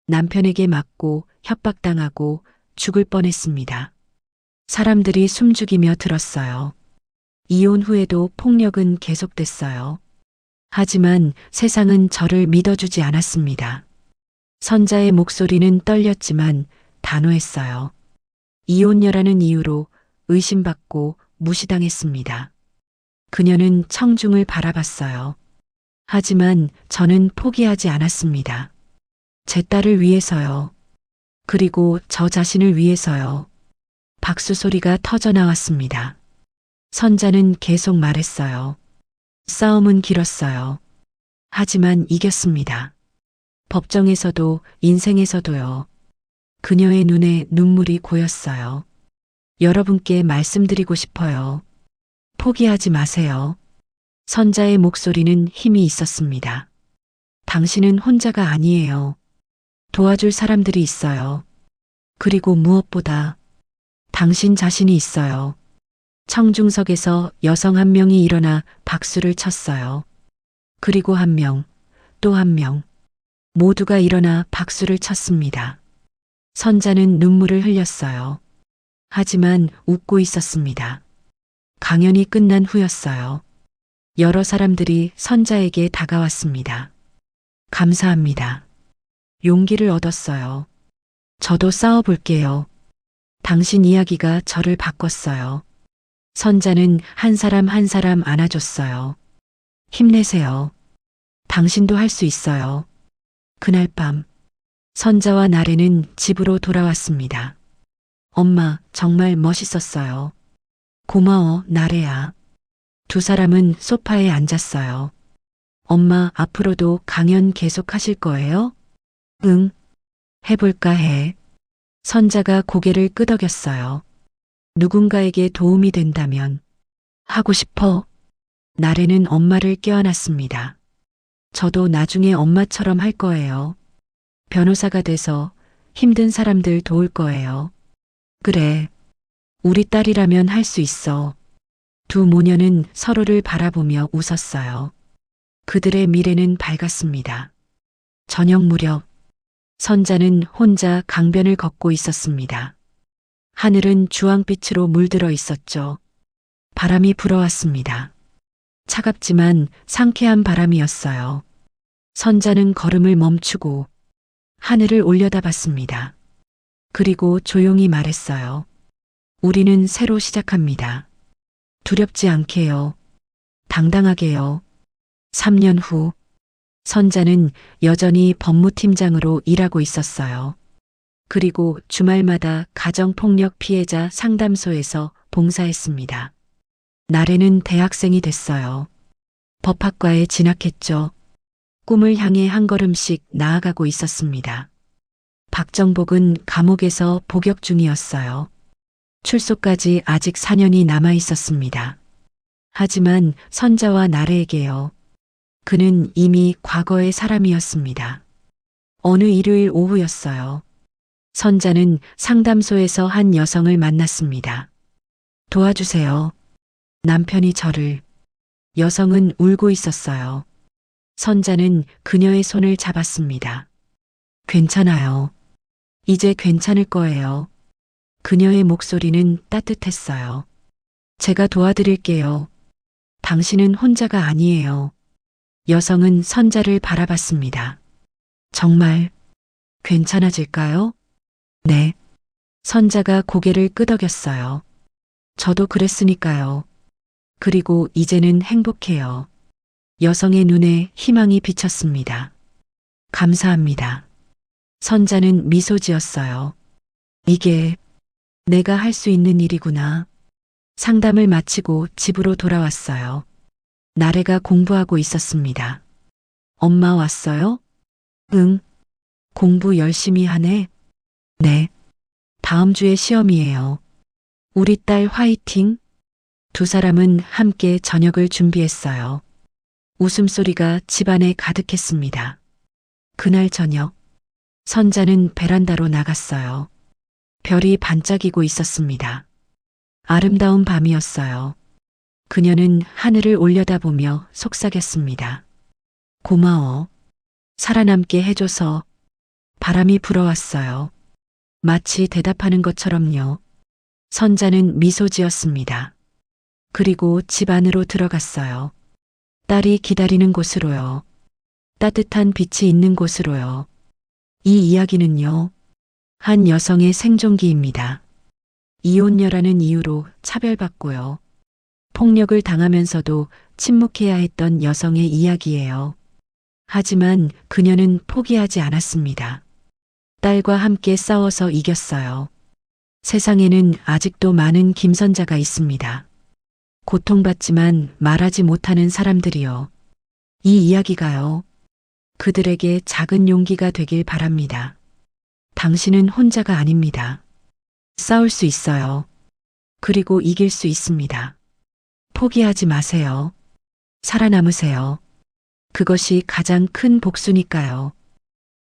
남편에게 맞고 협박당하고 죽을 뻔했습니다. 사람들이 숨죽이며 들었어요. 이혼 후에도 폭력은 계속됐어요. 하지만 세상은 저를 믿어주지 않았습니다. 선자의 목소리는 떨렸지만 단호했어요. 이혼녀라는 이유로 의심받고 무시당했습니다. 그녀는 청중을 바라봤어요. 하지만 저는 포기하지 않았습니다. 제 딸을 위해서요. 그리고 저 자신을 위해서요. 박수 소리가 터져 나왔습니다. 선자는 계속 말했어요. 싸움은 길었어요. 하지만 이겼습니다. 법정에서도 인생에서도요. 그녀의 눈에 눈물이 고였어요. 여러분께 말씀드리고 싶어요. 포기하지 마세요. 선자의 목소리는 힘이 있었습니다. 당신은 혼자가 아니에요. 도와줄 사람들이 있어요. 그리고 무엇보다 당신 자신이 있어요. 청중석에서 여성 한 명이 일어나 박수를 쳤어요. 그리고 한 명, 또 한 명, 모두가 일어나 박수를 쳤습니다. 선자는 눈물을 흘렸어요. 하지만 웃고 있었습니다. 강연이 끝난 후였어요. 여러 사람들이 선자에게 다가왔습니다. 감사합니다. 용기를 얻었어요. 저도 싸워볼게요. 당신 이야기가 저를 바꿨어요. 선자는 한 사람 한 사람 안아줬어요. 힘내세요. 당신도 할 수 있어요. 그날 밤, 선자와 나래는 집으로 돌아왔습니다. 엄마, 정말 멋있었어요. 고마워, 나래야. 두 사람은 소파에 앉았어요. 엄마 앞으로도 강연 계속 하실 거예요? 응. 해볼까 해. 선자가 고개를 끄덕였어요. 누군가에게 도움이 된다면 하고 싶어. 나래는 엄마를 껴안았습니다. 저도 나중에 엄마처럼 할 거예요. 변호사가 돼서 힘든 사람들 도울 거예요. 그래. 우리 딸이라면 할 수 있어. 두 모녀는 서로를 바라보며 웃었어요. 그들의 미래는 밝았습니다. 저녁 무렵 선자는 혼자 강변을 걷고 있었습니다. 하늘은 주황빛으로 물들어 있었죠. 바람이 불어왔습니다. 차갑지만 상쾌한 바람이었어요. 선자는 걸음을 멈추고 하늘을 올려다봤습니다. 그리고 조용히 말했어요. 우리는 새로 시작합니다. 두렵지 않게요. 당당하게요. 3년 후 선자는 여전히 법무팀장으로 일하고 있었어요. 그리고 주말마다 가정폭력 피해자 상담소에서 봉사했습니다. 나래는 대학생이 됐어요. 법학과에 진학했죠. 꿈을 향해 한 걸음씩 나아가고 있었습니다. 박정복은 감옥에서 복역 중이었어요. 출소까지 아직 4년이 남아 있었습니다. 하지만 선자와 나래에게요. 그는 이미 과거의 사람이었습니다. 어느 일요일 오후였어요. 선자는 상담소에서 한 여성을 만났습니다. 도와주세요. 남편이 저를. 여성은 울고 있었어요. 선자는 그녀의 손을 잡았습니다. 괜찮아요. 이제 괜찮을 거예요. 그녀의 목소리는 따뜻했어요. 제가 도와드릴게요. 당신은 혼자가 아니에요. 여성은 선자를 바라봤습니다. 정말 괜찮아질까요? 네. 선자가 고개를 끄덕였어요. 저도 그랬으니까요. 그리고 이제는 행복해요. 여성의 눈에 희망이 비쳤습니다. 감사합니다. 선자는 미소 지었어요. 이게 내가 할 수 있는 일이구나. 상담을 마치고 집으로 돌아왔어요. 나래가 공부하고 있었습니다. 엄마 왔어요? 응. 공부 열심히 하네? 네. 다음 주에 시험이에요. 우리 딸 화이팅! 두 사람은 함께 저녁을 준비했어요. 웃음소리가 집안에 가득했습니다. 그날 저녁, 선자는 베란다로 나갔어요. 별이 반짝이고 있었습니다. 아름다운 밤이었어요. 그녀는 하늘을 올려다보며 속삭였습니다. 고마워. 살아남게 해줘서. 바람이 불어왔어요. 마치 대답하는 것처럼요. 선자는 미소 지었습니다. 그리고 집 안으로 들어갔어요. 딸이 기다리는 곳으로요. 따뜻한 빛이 있는 곳으로요. 이 이야기는요. 한 여성의 생존기입니다. 이혼녀라는 이유로 차별받고요. 폭력을 당하면서도 침묵해야 했던 여성의 이야기예요. 하지만 그녀는 포기하지 않았습니다. 딸과 함께 싸워서 이겼어요. 세상에는 아직도 많은 김선자가 있습니다. 고통받지만 말하지 못하는 사람들이요. 이 이야기가요. 그들에게 작은 용기가 되길 바랍니다. 당신은 혼자가 아닙니다. 싸울 수 있어요. 그리고 이길 수 있습니다. 포기하지 마세요. 살아남으세요. 그것이 가장 큰 복수니까요.